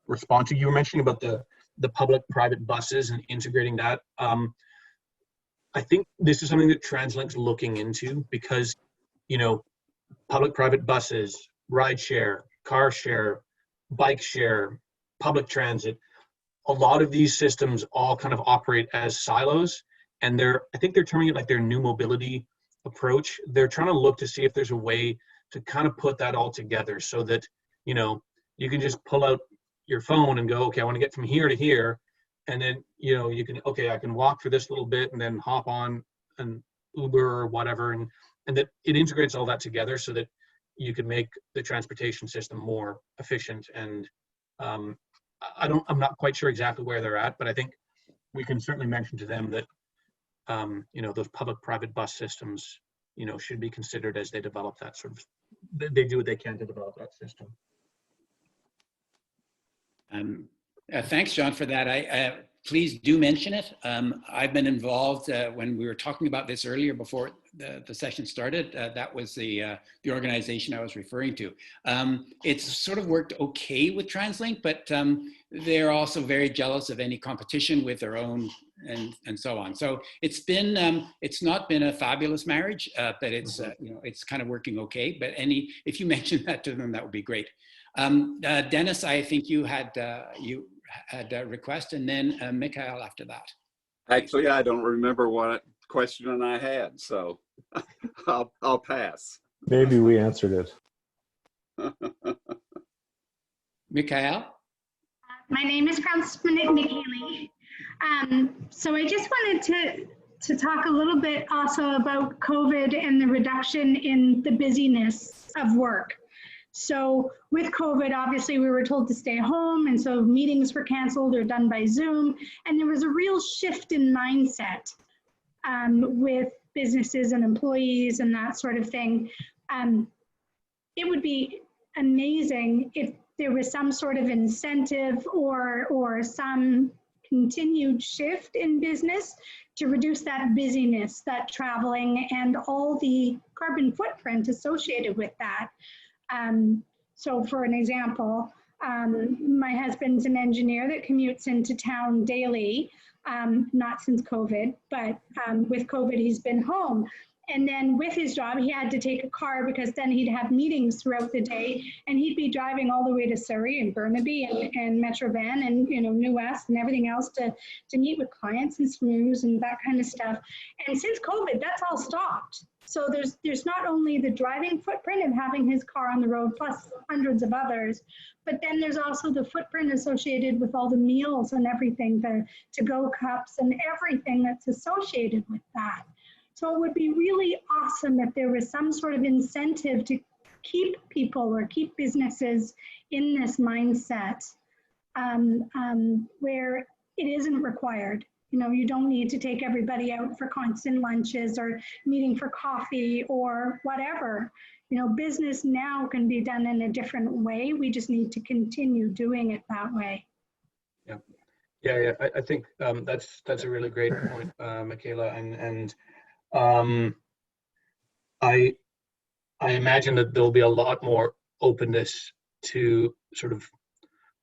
respond to. You were mentioning about the public-private buses and integrating that. I think this is something that TransLink's looking into because, you know, public-private buses, ride share, car share, bike share, public transit, a lot of these systems all kind of operate as silos, and I think they're terming it like their new mobility approach. They're trying to look to see if there's a way to kind of put that all together so that, you know, you can just pull out your phone and go, okay, I want to get from here to here. And then, you know, you can, okay, I can walk for this little bit and then hop on an Uber or whatever. And that it integrates all that together so that you can make the transportation system more efficient. And I'm not quite sure exactly where they're at, but I think we can certainly mention to them that, you know, those public-private bus systems, you know, should be considered as they develop that sort of, they do what they can to develop that system. Thanks, John, for that. Please do mention it. I've been involved when we were talking about this earlier before the session started. That was the organization I was referring to. It's sort of worked okay with TransLink, but they're also very jealous of any competition with their own and so on. So it's not been a fabulous marriage, but it's you know, it's kind of working okay. But if you mention that to them, that would be great. Dennis, I think you had a request, and then Mikhail after that. Actually, I don't remember what question I had, so I'll pass. Maybe we answered it. Mikhail? My name is Councilman McKinley. So I just wanted to talk a little bit also about COVID and the reduction in the busyness of work. So with COVID, obviously we were told to stay home, and so meetings were canceled or done by Zoom, and there was a real shift in mindset with businesses and employees and that sort of thing. It would be amazing if there was some sort of incentive or some continued shift in business to reduce that busyness, that traveling, and all the carbon footprint associated with that. So for an example, my husband's an engineer that commutes into town daily, not since COVID, but with COVID, he's been home. And then with his job, he had to take a car because then he'd have meetings throughout the day, and he'd be driving all the way to Surrey and Burnaby and Metro Van and, you know, New West and everything else to meet with clients and SMUs and that kind of stuff. And since COVID, that's all stopped. So there's not only the driving footprint of having his car on the road plus hundreds of others, but then there's also the footprint associated with all the meals and everything, the to-go cups and everything that's associated with that. So it would be really awesome if there was some sort of incentive to keep people or keep businesses in this mindset where it isn't required. You know, you don't need to take everybody out for constant lunches or meeting for coffee or whatever. You know, business now can be done in a different way. We just need to continue doing it that way. Yeah. I think that's a really great point, Michaela. And I imagine that there'll be a lot more openness to sort of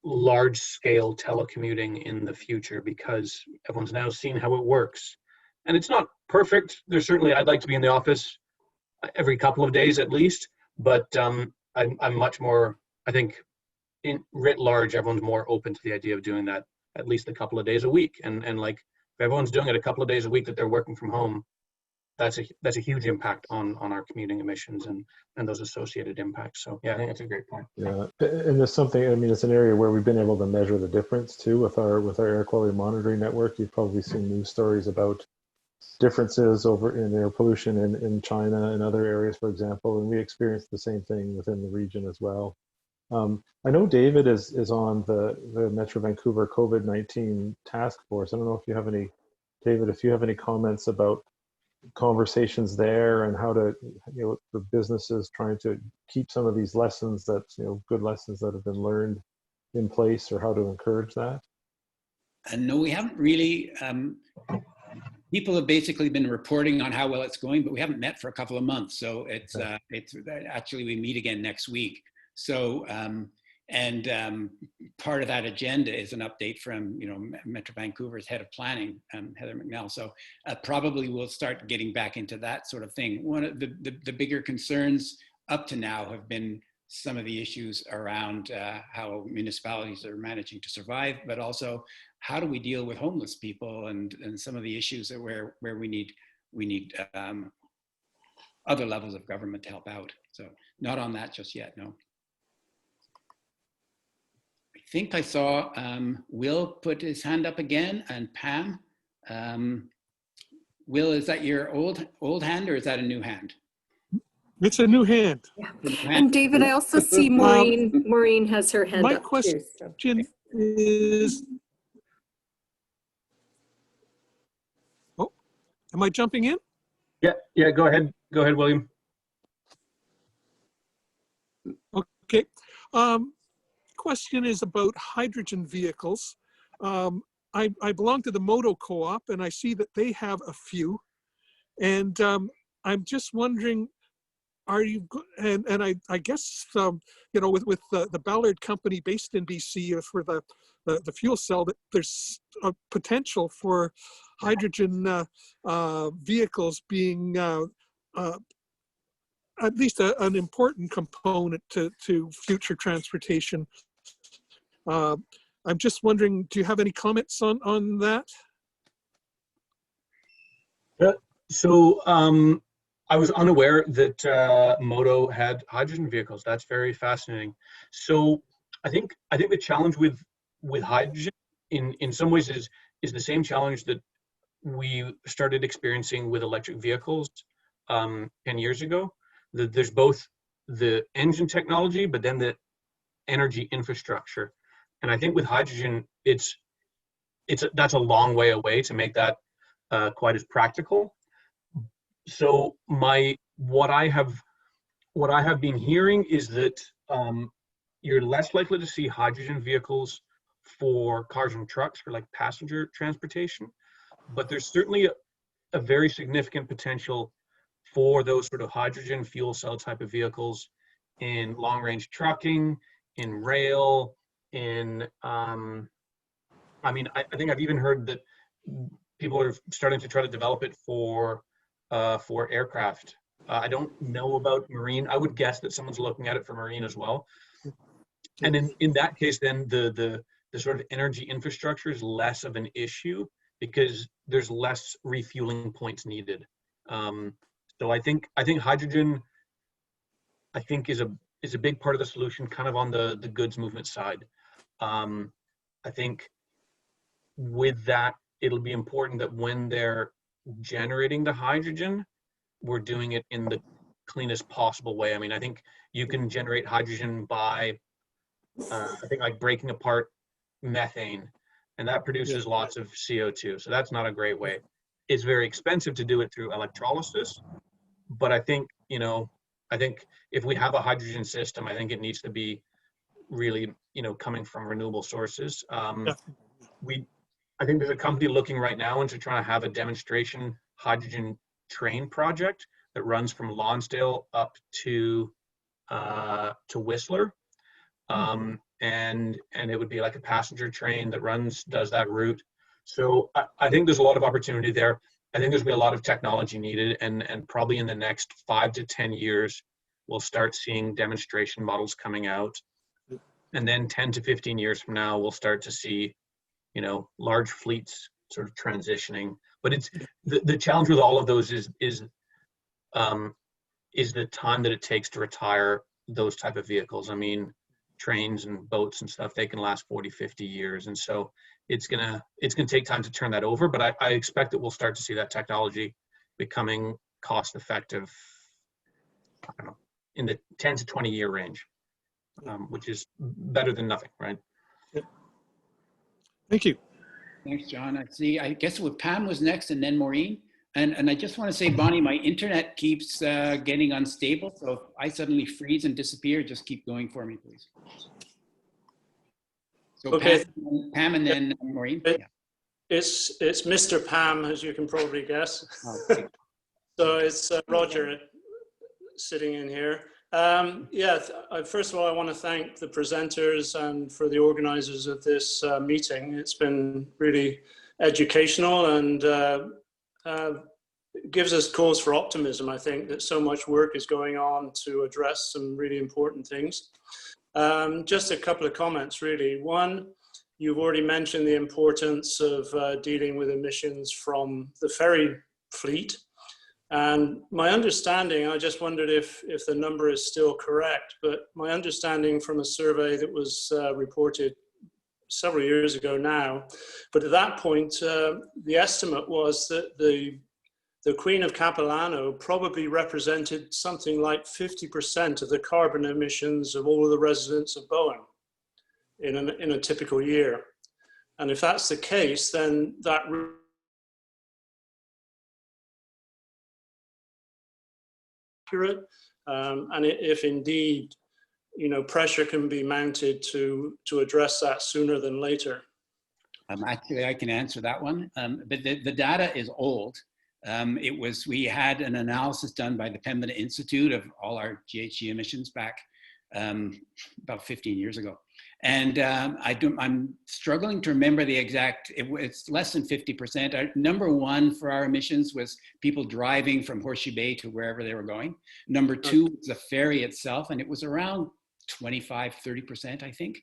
large-scale telecommuting in the future because everyone's now seen how it works. and it's not perfect. There's certainly, I'd like to be in the office every couple of days at least, but I'm much more, I think, in writ large, everyone's more open to the idea of doing that at least a couple of days a week. And like, if everyone's doing it a couple of days a week that they're working from home, that's a huge impact on our commuting emissions and those associated impacts. So yeah, I think that's a great point. Yeah, and there's something, I mean, it's an area where we've been able to measure the difference too with our air quality monitoring network. You've probably seen news stories about differences over in air pollution in China and other areas, for example, and we experienced the same thing within the region as well. I know David is on the Metro Vancouver COVID-19 task force. I don't know if you have any, David, if you have any comments about conversations there and how to, for businesses trying to keep some of these lessons that, good lessons that have been learned in place, or how to encourage that? And no, we haven't really. People have basically been reporting on how well it's going, but we haven't met for a couple of months. So it's actually, we meet again next week. So, part of that agenda is an update from, Metro Vancouver's head of planning, Heather McNell. So probably we'll start getting back into that sort of thing. One of the bigger concerns up to now have been some of the issues around how municipalities are managing to survive, but also how do we deal with homeless people and some of the issues that where we need other levels of government to help out. So not on that just yet, no. I think I saw Will put his hand up again, and Pam. Will, is that your old hand or is that a new hand? It's a new hand. Yeah. And David, I also see Maureen. Maureen has her hand up. My question too, is, oh, am I jumping in? Yeah, go ahead, William. Okay. Question is about hydrogen vehicles. I belong to the Moto Co-op, and I see that they have a few. And I'm just wondering, are you, and I guess, with the Ballard company based in BC for the fuel cell, that there's a potential for hydrogen vehicles being at least an important component to future transportation. I'm just wondering, do you have any comments on that? Yeah. So I was unaware that Moto had hydrogen vehicles. That's very fascinating. So I think the challenge with hydrogen in some ways is the same challenge that we started experiencing with electric vehicles 10 years ago. There's both the engine technology, but then the energy infrastructure. And I think with hydrogen, that's a long way away to make that quite as practical. So what I have been hearing is that you're less likely to see hydrogen vehicles for cars and trucks for like passenger transportation, but there's certainly a very significant potential for those sort of hydrogen fuel cell type of vehicles in long range trucking, in rail, in I think I've even heard that people are starting to try to develop it for aircraft. I don't know about marine. I would guess that someone's looking at it for marine as well. And in that case, then the sort of energy infrastructure is less of an issue because there's less refueling points needed. So I think hydrogen, is a big part of the solution, kind of on the goods movement side. I think with that, it'll be important that when they're generating the hydrogen, we're doing it in the cleanest possible way. I mean, I think you can generate hydrogen by, like breaking apart methane, and that produces lots of CO2. So that's not a great way. It's very expensive to do it through electrolysis, but I think if we have a hydrogen system, I think it needs to be really, coming from renewable sources. I think there's a company looking right now into trying to have a demonstration hydrogen train project that runs from Lonsdale up to Whistler. And it would be like a passenger train that does that route. So I think there's a lot of opportunity there. I think there's been a lot of technology needed, and probably in the next 5 to 10 years, we'll start seeing demonstration models coming out. And then 10 to 15 years from now, we'll start to see, you know, large fleets sort of transitioning. But it's the challenge with all of those is the time that it takes to retire those type of vehicles. I mean, trains and boats and stuff, they can last 40, 50 years. And so it's gonna take time to turn that over, but I expect that we'll start to see that technology becoming cost effective, I don't know, in the 10 to 20 year range, which is better than nothing, right? Yeah. Thank you. Thanks, John. I guess with Pam was next and then Maureen. And I just want to say, Bonnie, my internet keeps getting unstable. So if I suddenly freeze and disappear, just keep going for me, please. So Okay. Pam and then Maureen. Yeah. It's Mr. Pam, as you can probably guess. Okay. So it's Roger sitting in here. First of all, I want to thank the presenters and for the organizers of this meeting. It's been really educational and gives us cause for optimism. I think that so much work is going on to address some really important things. Just a couple of comments, really. One, you've already mentioned the importance of dealing with emissions from the ferry fleet. And my understanding, I just wondered if the number is still correct, but my understanding from a survey that was reported several years ago now, but at that point, the estimate was that the Queen of Capilano probably represented something like 50% of the carbon emissions of all of the residents of Bowen in a typical year. And if that's the case, then that accurate, and if indeed, you know, pressure can be mounted to address that sooner than later. Actually, I can answer that one, but the data is old. We had an analysis done by the Pembina Institute of all our GHG emissions back about 15 years ago. And I'm struggling to remember the exact, it's less than 50%. Our number one for our emissions was people driving from Horseshoe Bay to wherever they were going. Number two was the ferry itself, and it was around 25, 30%, I think.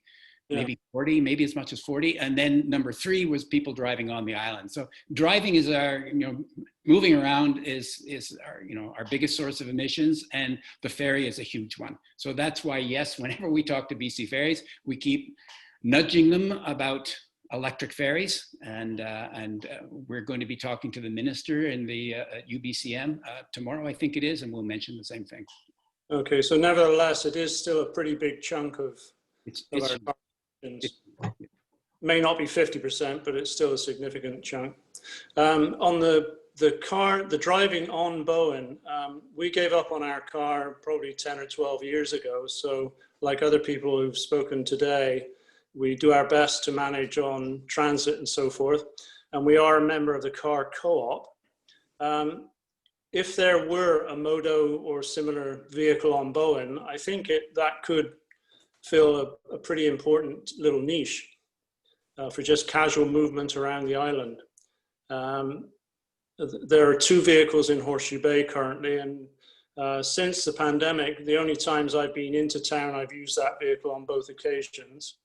Yeah. Maybe 40, maybe as much as 40. And then number three was people driving on the island. So driving is our, moving around is our, our biggest source of emissions, and the ferry is a huge one. So that's why, yes, whenever we talk to BC Ferries, we keep nudging them about electric ferries. And we're going to be talking to the minister in the UBCM tomorrow, I think it is, and we'll mention the same thing. Okay, so nevertheless, it is still a pretty big chunk of our may not be 50%, but it's still a significant chunk. On the driving on Bowen, we gave up on our car probably 10 or 12 years ago. So like other people who've spoken today, we do our best to manage on transit and so forth. And we are a member of the car co-op. If there were a Modo or similar vehicle on Bowen, I think that could fill a pretty important little niche for just casual movement around the island. There are 2 vehicles in Horseshoe Bay currently, and since the pandemic, the only times I've been into town, I've used that vehicle on both occasions.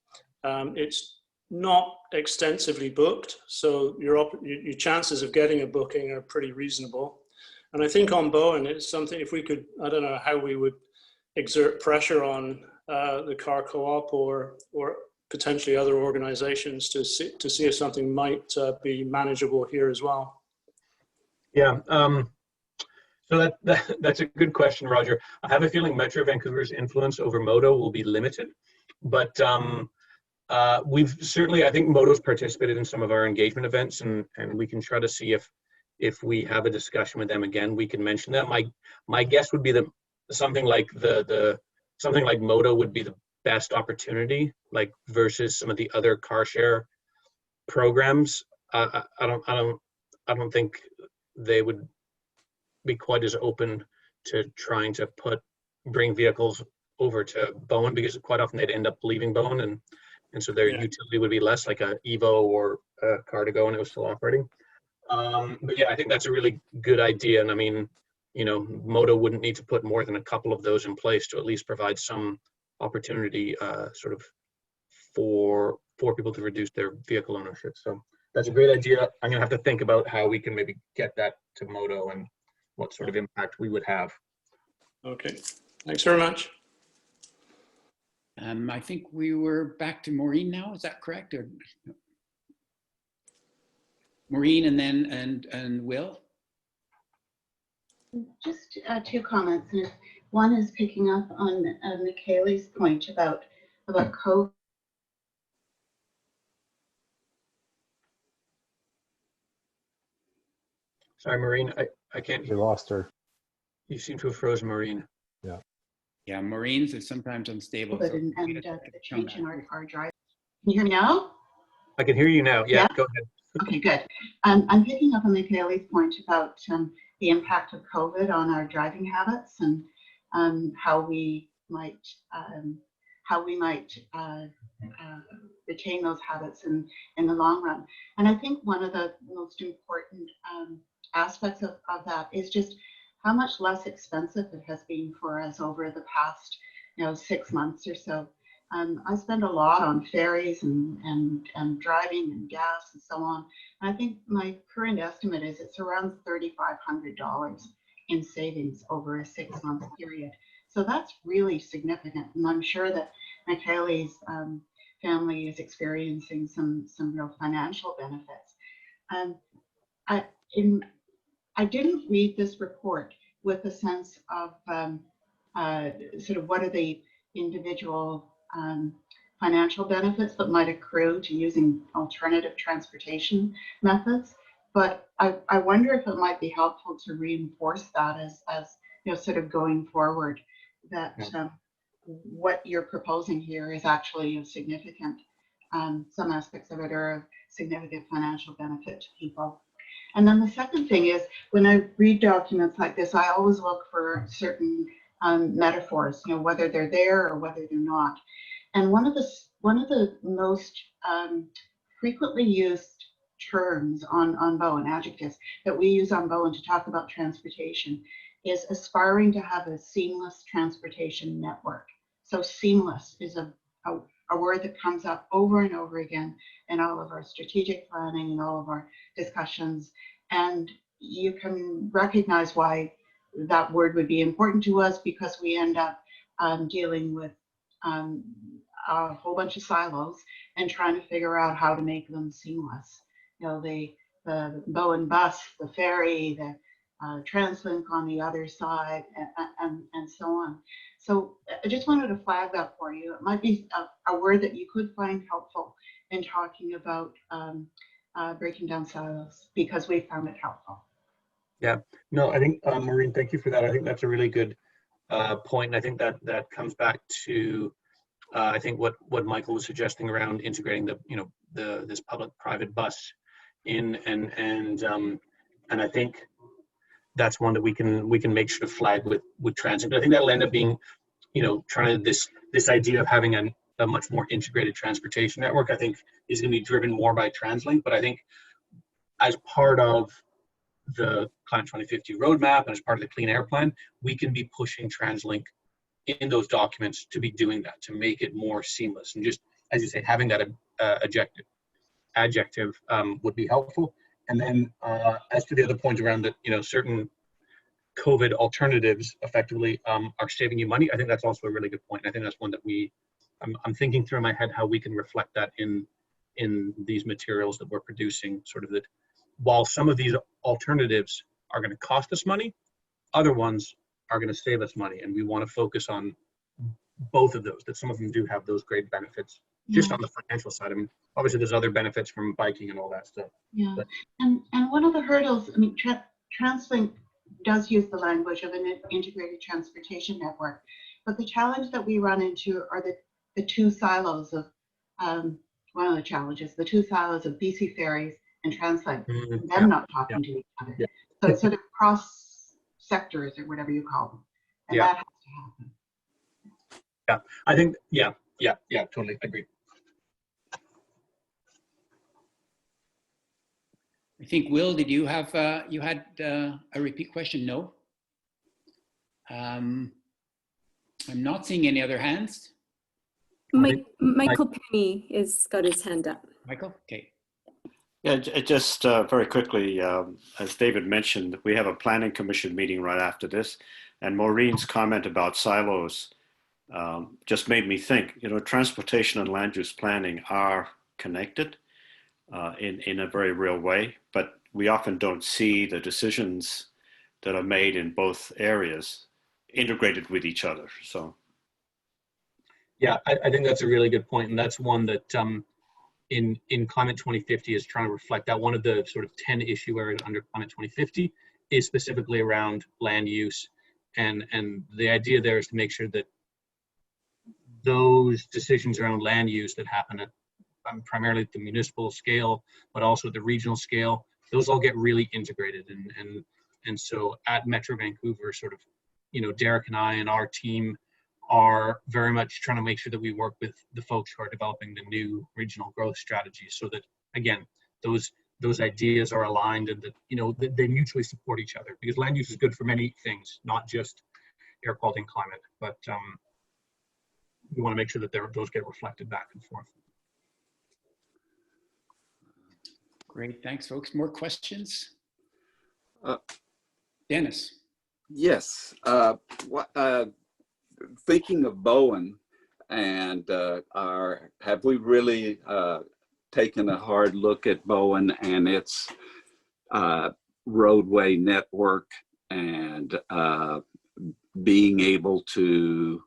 It's not extensively booked, so your chances of getting a booking are pretty reasonable. And I think on Bowen, it's something, if we could, I don't know how we would exert pressure on the car co-op or potentially other organizations to see if something might be manageable here as well. Yeah, so that's a good question, Roger. I have a feeling Metro Vancouver's influence over Modo will be limited, but we've certainly, I think Modo's participated in some of our engagement events, and we can try to see if we have a discussion with them again, we can mention that. My guess would be that something like something like Modo would be the best opportunity, like versus some of the other car share programs. I don't think they would be quite as open to trying to bring vehicles over to Bowen, because quite often they'd end up leaving Bowen, and so their utility would be less, like a Evo or a car to go and it was still operating. But yeah, I think that's a really good idea. And I mean, you know, Moto wouldn't need to put more than a couple of those in place to at least provide some opportunity sort of for people to reduce their vehicle ownership. So that's a great idea. I'm gonna have to think about how we can maybe get that to Moto and what sort of impact we would have. Okay, thanks very much. I think we were back to Maureen now. Is that correct? Or Maureen and then and Will? Just two comments. And one is picking up on Michaela's point about COVID. Sorry, Maureen, I can't We hear. lost her. You seem to have frozen, Maureen. Yeah, Maureen's is sometimes unstable. So And the come change in back. our drive. Can you hear me now? I can hear you now. Yeah, go ahead. Okay, good. I'm picking up on Michaela's point about the impact of COVID on our driving habits and how we might retain those habits in the long run. And I think one of the most important aspects of that is just how much less expensive it has been for us over the past 6 months or so. I spend a lot on ferries and driving and gas and so on. And I think my current estimate is it's around $3,500 in savings over a 6-month period. So that's really significant. And I'm sure that Michaela's family is experiencing some real financial benefits. I didn't read this report with a sense of sort of what are the individual financial benefits that might accrue to using alternative transportation methods. But I wonder if it might be helpful to reinforce that as sort of going forward, that what you're proposing here is actually of significant, some aspects of it are of significant financial benefit to people. And then the second thing is, when I read documents like this, I always look for certain metaphors, whether they're there or whether they're not. And one of the most frequently used terms on Bowen, adjectives that we use on Bowen to talk about transportation, is aspiring to have a seamless transportation network. So seamless is a word that comes up over and over again in all of our strategic planning and all of our discussions. And you can recognize why that word would be important to us, because we end up dealing with a whole bunch of silos and trying to figure out how to make them seamless. The Bowen bus, the ferry, the TransLink on the other side, and so on. So I just wanted to flag that for you. It might be a word that you could find helpful in talking about breaking down silos, because we found it helpful. Yeah, no, I think, Maureen, thank you for that. I think that's a really good point. And I think that comes back to, I think what Michael was suggesting around integrating this public-private bus in, and I think that's one that we can make sure to flag with transit. But I think that'll end up being, trying this idea of having a much more integrated transportation network, I think, is going to be driven more by TransLink. But I think as part of the Climate 2050 roadmap and as part of the Clean Air Plan, we can be pushing TransLink in those documents to be doing that, to make it more seamless. And just, as you say, having that adjective would be helpful. And then as to the other point around that, certain COVID alternatives effectively are saving you money, I think that's also a really good point. I think that's one that I'm thinking through in my head how we can reflect that in these materials that we're producing, sort of that while some of these alternatives are going to cost us money, other ones are going to save us money. And we want to focus on both of those, that some of them do have those great benefits. Just on the financial side. I mean, obviously there's other benefits from biking and all that stuff. Yeah, and one of the hurdles, I mean, TransLink does use the language of an integrated transportation network, but the challenge that we run into are the two silos of, one of the challenges, the two silos of BC Ferries and TransLink, them not talking to each other. Yeah. So it's sort of cross sectors or whatever you call them, and that has to happen. Yeah, I think, yeah, totally agree. I think, Will, did you have, you had a repeat question? No? I'm not seeing any other hands. Michael Penny has got his hand up. Michael, okay. Yeah, just very quickly, as David mentioned, we have a planning commission meeting right after this, and Maureen's comment about silos just made me think, you know, transportation and land use planning are connected in a very real way, but we often don't see the decisions that are made in both areas integrated with each other. So, Yeah, I think that's a really good point, and that's one that in Climate 2050 is trying to reflect that. One of the sort of 10 issue areas under Climate 2050 is specifically around land use, and the idea there is to make sure that those decisions around land use that happen at primarily at the municipal scale, but also at the regional scale, those all get really integrated. And so at Metro Vancouver, sort of, you know, Derek and I and our team are very much trying to make sure that we work with the folks who are developing the new regional growth strategies, so that, again, those ideas are aligned and that, you know, they mutually support each other, because land use is good for many things, not just air quality and climate, but we want to make sure that those get reflected back and forth. Great, thanks, folks. More questions? Dennis. Yes. Thinking of Bowen, and have we really taken a hard look at Bowen and its roadway network, and being able to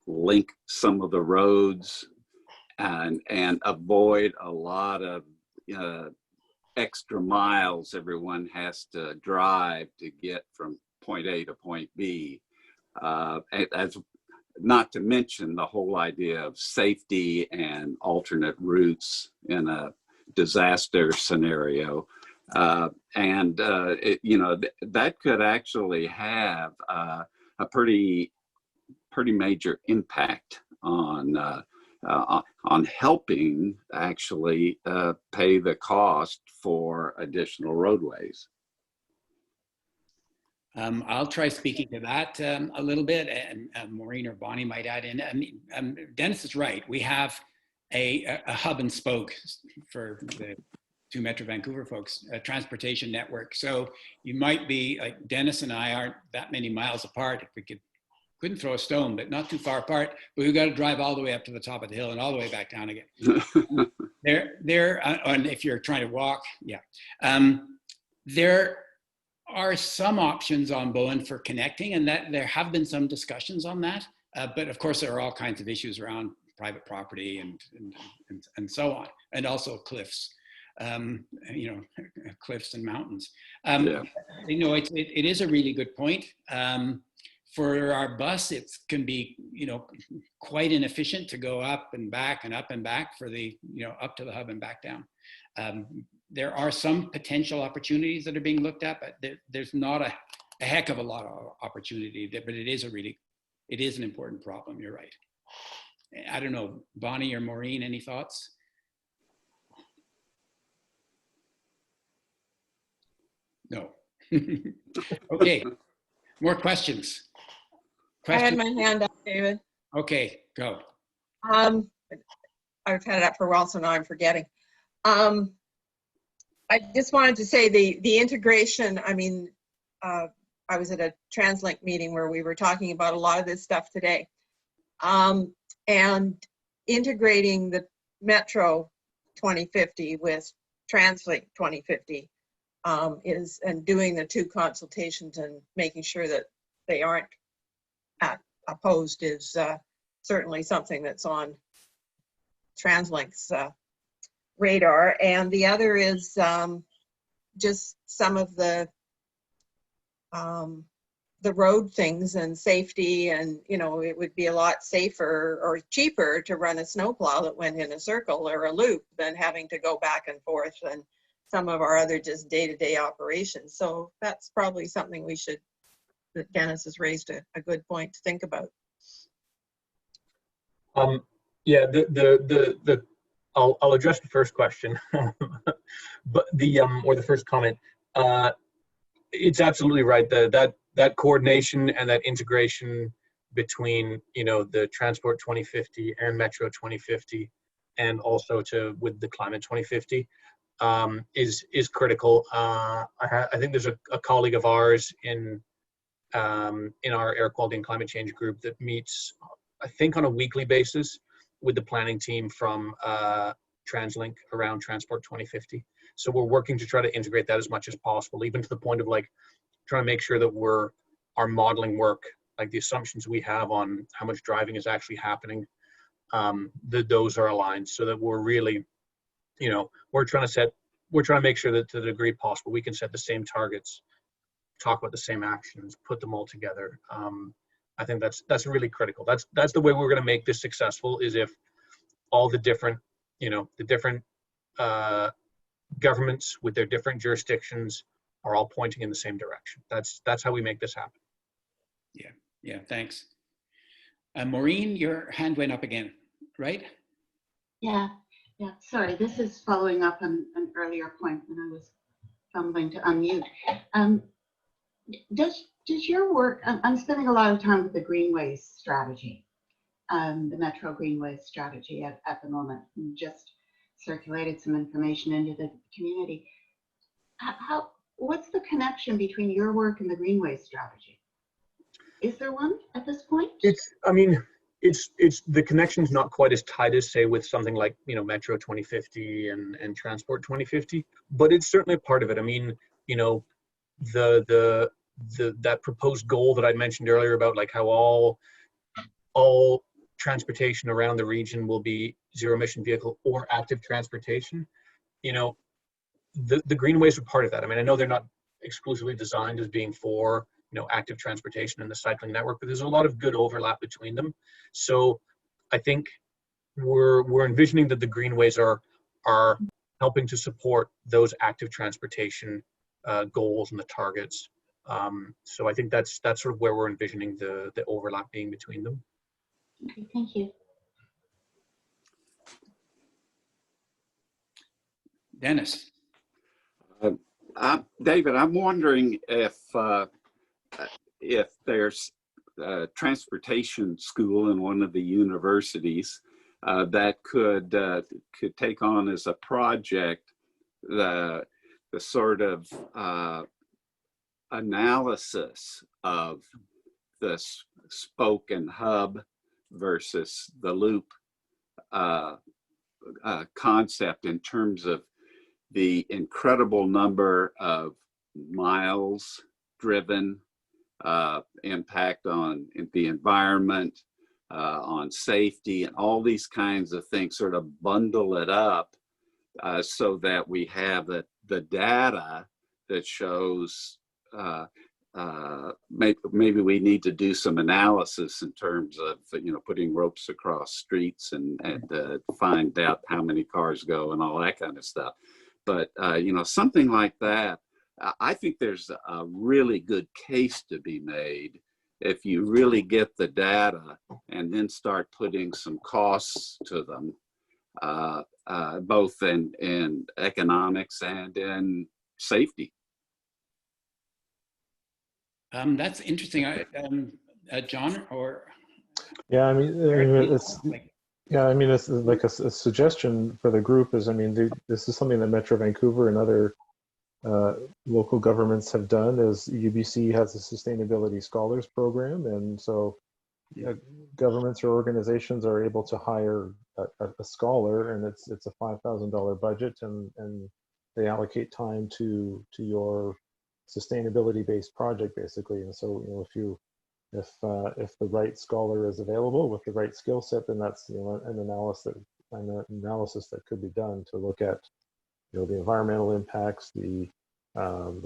link some of the roads and avoid a lot of extra miles everyone has to drive to get from point A to point B? As not to mention the whole idea of safety and alternate routes in a disaster scenario. You know, that could actually have a pretty major impact on helping actually pay the cost for additional roadways. I'll try speaking to that a little bit, and Maureen or Bonnie might add in. I mean, Dennis is right. We have a hub and spoke for the two Metro Vancouver folks, a transportation network. So you might be, like Dennis and I aren't that many miles apart. If we couldn't throw a stone, but not too far apart, but we've got to drive all the way up to the top of the hill and all the way back down again. And if you're trying to walk, yeah. There are some options on Bowen for connecting, and that there have been some discussions on that. But of course, there are all kinds of issues around private property and so on, and also cliffs, you know, cliffs and mountains. Yeah. You know, it is a really good point. For our bus, it can be, you know, quite inefficient to go up and back for the, you know, up to the hub and back down. There are some potential opportunities that are being looked at, but there's not a heck of a lot of opportunity there, but it is an important problem. You're right. I don't know, Bonnie or Maureen, any thoughts? No. Okay, more questions. I had my hand up, David. Okay, go. I've had it up for a while, so now I'm forgetting. I just wanted to say the integration, I mean, I was at a TransLink meeting where we were talking about a lot of this stuff today. And integrating the Metro 2050 with TransLink 2050 and doing the two consultations and making sure that they aren't opposed is certainly something that's on TransLink's radar. And the other is just some of the road things and safety, and you know, it would be a lot safer or cheaper to run a snowplow that went in a circle or a loop than having to go back and forth and some of our other just day-to-day operations. So that's probably something we should, that Dennis has raised a good point to think about. Yeah, I'll address the first question. But the or the first comment, it's absolutely right. That coordination and that integration between, you know, the Transport 2050 and Metro 2050, and also with the Climate 2050, is critical. I think there's a colleague of ours in our air quality and climate change group that meets, I think, on a weekly basis with the planning team from TransLink around Transport 2050. So we're working to try to integrate that as much as possible, even to the point of like trying to make sure that our modeling work, like the assumptions we have on how much driving is actually happening, that those are aligned, so that we're really, you know, we're trying to make sure that to the degree possible we can set the same targets, talk about the same actions, put them all together. I think that's really critical. That's the way we're going to make this successful, is if all the different, you know, the different governments with their different jurisdictions are all pointing in the same direction. That's how we make this happen. Yeah, thanks. Maureen, your hand went up again, right? Yeah, sorry, this is following up on an earlier point when I was fumbling to unmute. Does your work, I'm spending a lot of time with the Greenways strategy, the Metro Greenways strategy at the moment, and just circulated some information into the community. What's the connection between your work and the Greenways strategy? Is there one at this point? It's the connection's not quite as tight as, say, with something like, you know, Metro 2050 and Transport 2050, but it's certainly a part of it. I mean, you know, that proposed goal that I mentioned earlier about like how all transportation around the region will be zero emission vehicle or active transportation, you know, the greenways are part of that. I mean, I know they're not exclusively designed as being for, you know, active transportation and the cycling network, but there's a lot of good overlap between them. So I think we're envisioning that the greenways are helping to support those active transportation goals and the targets. So I think that's sort of where we're envisioning the overlap being between them. Okay, thank you. Dennis. David, I'm wondering if there's a transportation school in one of the universities that could take on as a project the sort of analysis of the spoke and hub versus the loop concept, in terms of the incredible number of miles driven, impact on the environment, on safety, and all these kinds of things, sort of bundle it up so that we have the data that shows maybe we need to do some analysis in terms of, you know, putting ropes across streets and find out how many cars go and all that kind of stuff. But, you know, something like that, I think there's a really good case to be made if you really get the data and then start putting some costs to them, both in economics and in safety. That's interesting. John, or? Yeah, I mean, it's like a suggestion for the group is, I mean, this is something that Metro Vancouver and other local governments have done, as UBC has a Sustainability Scholars Program. And so governments or organizations are able to hire a scholar, and it's a $5,000 budget, and they allocate time to your sustainability-based project, basically. And so, you know, if the right scholar is available with the right skill set, then that's, you know, an analysis that could be done to look at, you know, the environmental impacts, the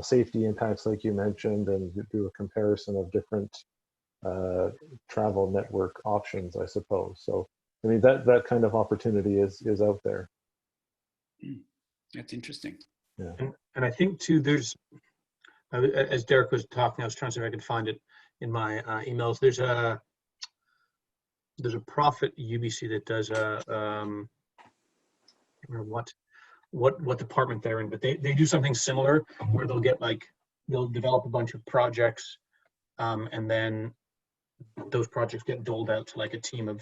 safety impacts, like you mentioned, and do a comparison of different travel network options, I suppose. So, I mean, that kind of opportunity is out there. That's interesting. Yeah. And I think too, there's, as Derek was talking, I was trying to see if I could find it in my emails. There's a prof at UBC that does I don't remember what, what department they're in, but they do something similar where they'll develop a bunch of projects, and then those projects get doled out to like a team of,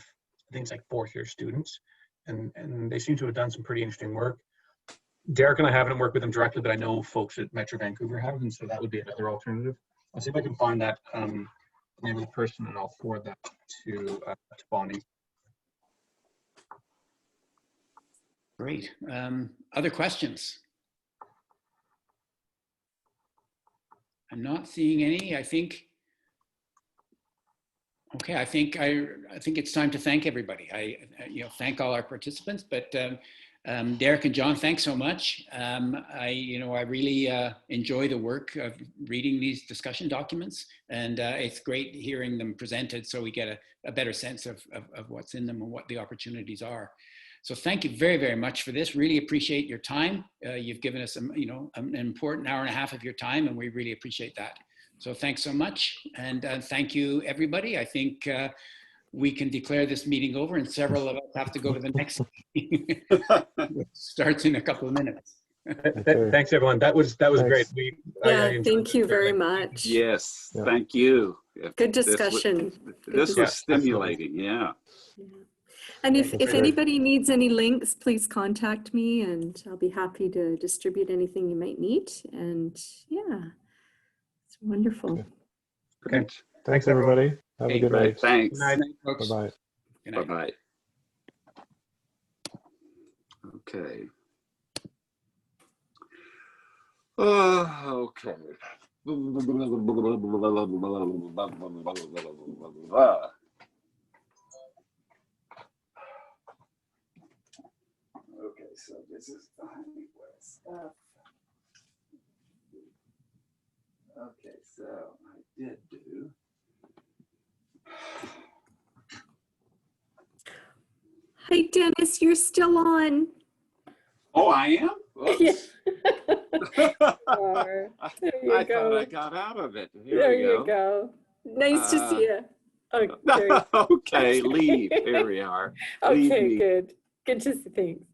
I think it's like 4th-year students, and they seem to have done some pretty interesting work. Derek and I haven't worked with them directly, but I know folks at Metro Vancouver have, and so that would be another alternative. I'll see if I can find that name of the person, and I'll forward that to Bonnie. Great. Other questions? I'm not seeing any. I think it's time to thank everybody. I thank all our participants, but Derek and John, thanks so much. I really enjoy the work of reading these discussion documents, and it's great hearing them presented so we get a better sense of what's in them and what the opportunities are. So thank you very, very much for this. Really appreciate your time. You've given us an important hour and a half of your time, and we really appreciate that. So thanks so much, and thank you, everybody. I think we can declare this meeting over, and several of us have to go to the next meeting. Starts in a couple of minutes. Thanks, everyone. That was great. Thank you very much. Yes, thank you. Good discussion. This was stimulating, yeah. And if anybody needs any links, please contact me, and I'll be happy to distribute anything you might need. And yeah, it's wonderful. Okay. Thanks, everybody. Have a good night. Thanks. Good night. Bye-bye. Bye-bye. Okay. Okay. Okay, so this is the Honeywell stuff. Okay, so I did do. Hi, Dennis, you're still on. Oh, I am? Yeah. I thought I got out of it. There you go. Nice to see you. Okay, okay, leave. Here we are. okay, good. Good to see things.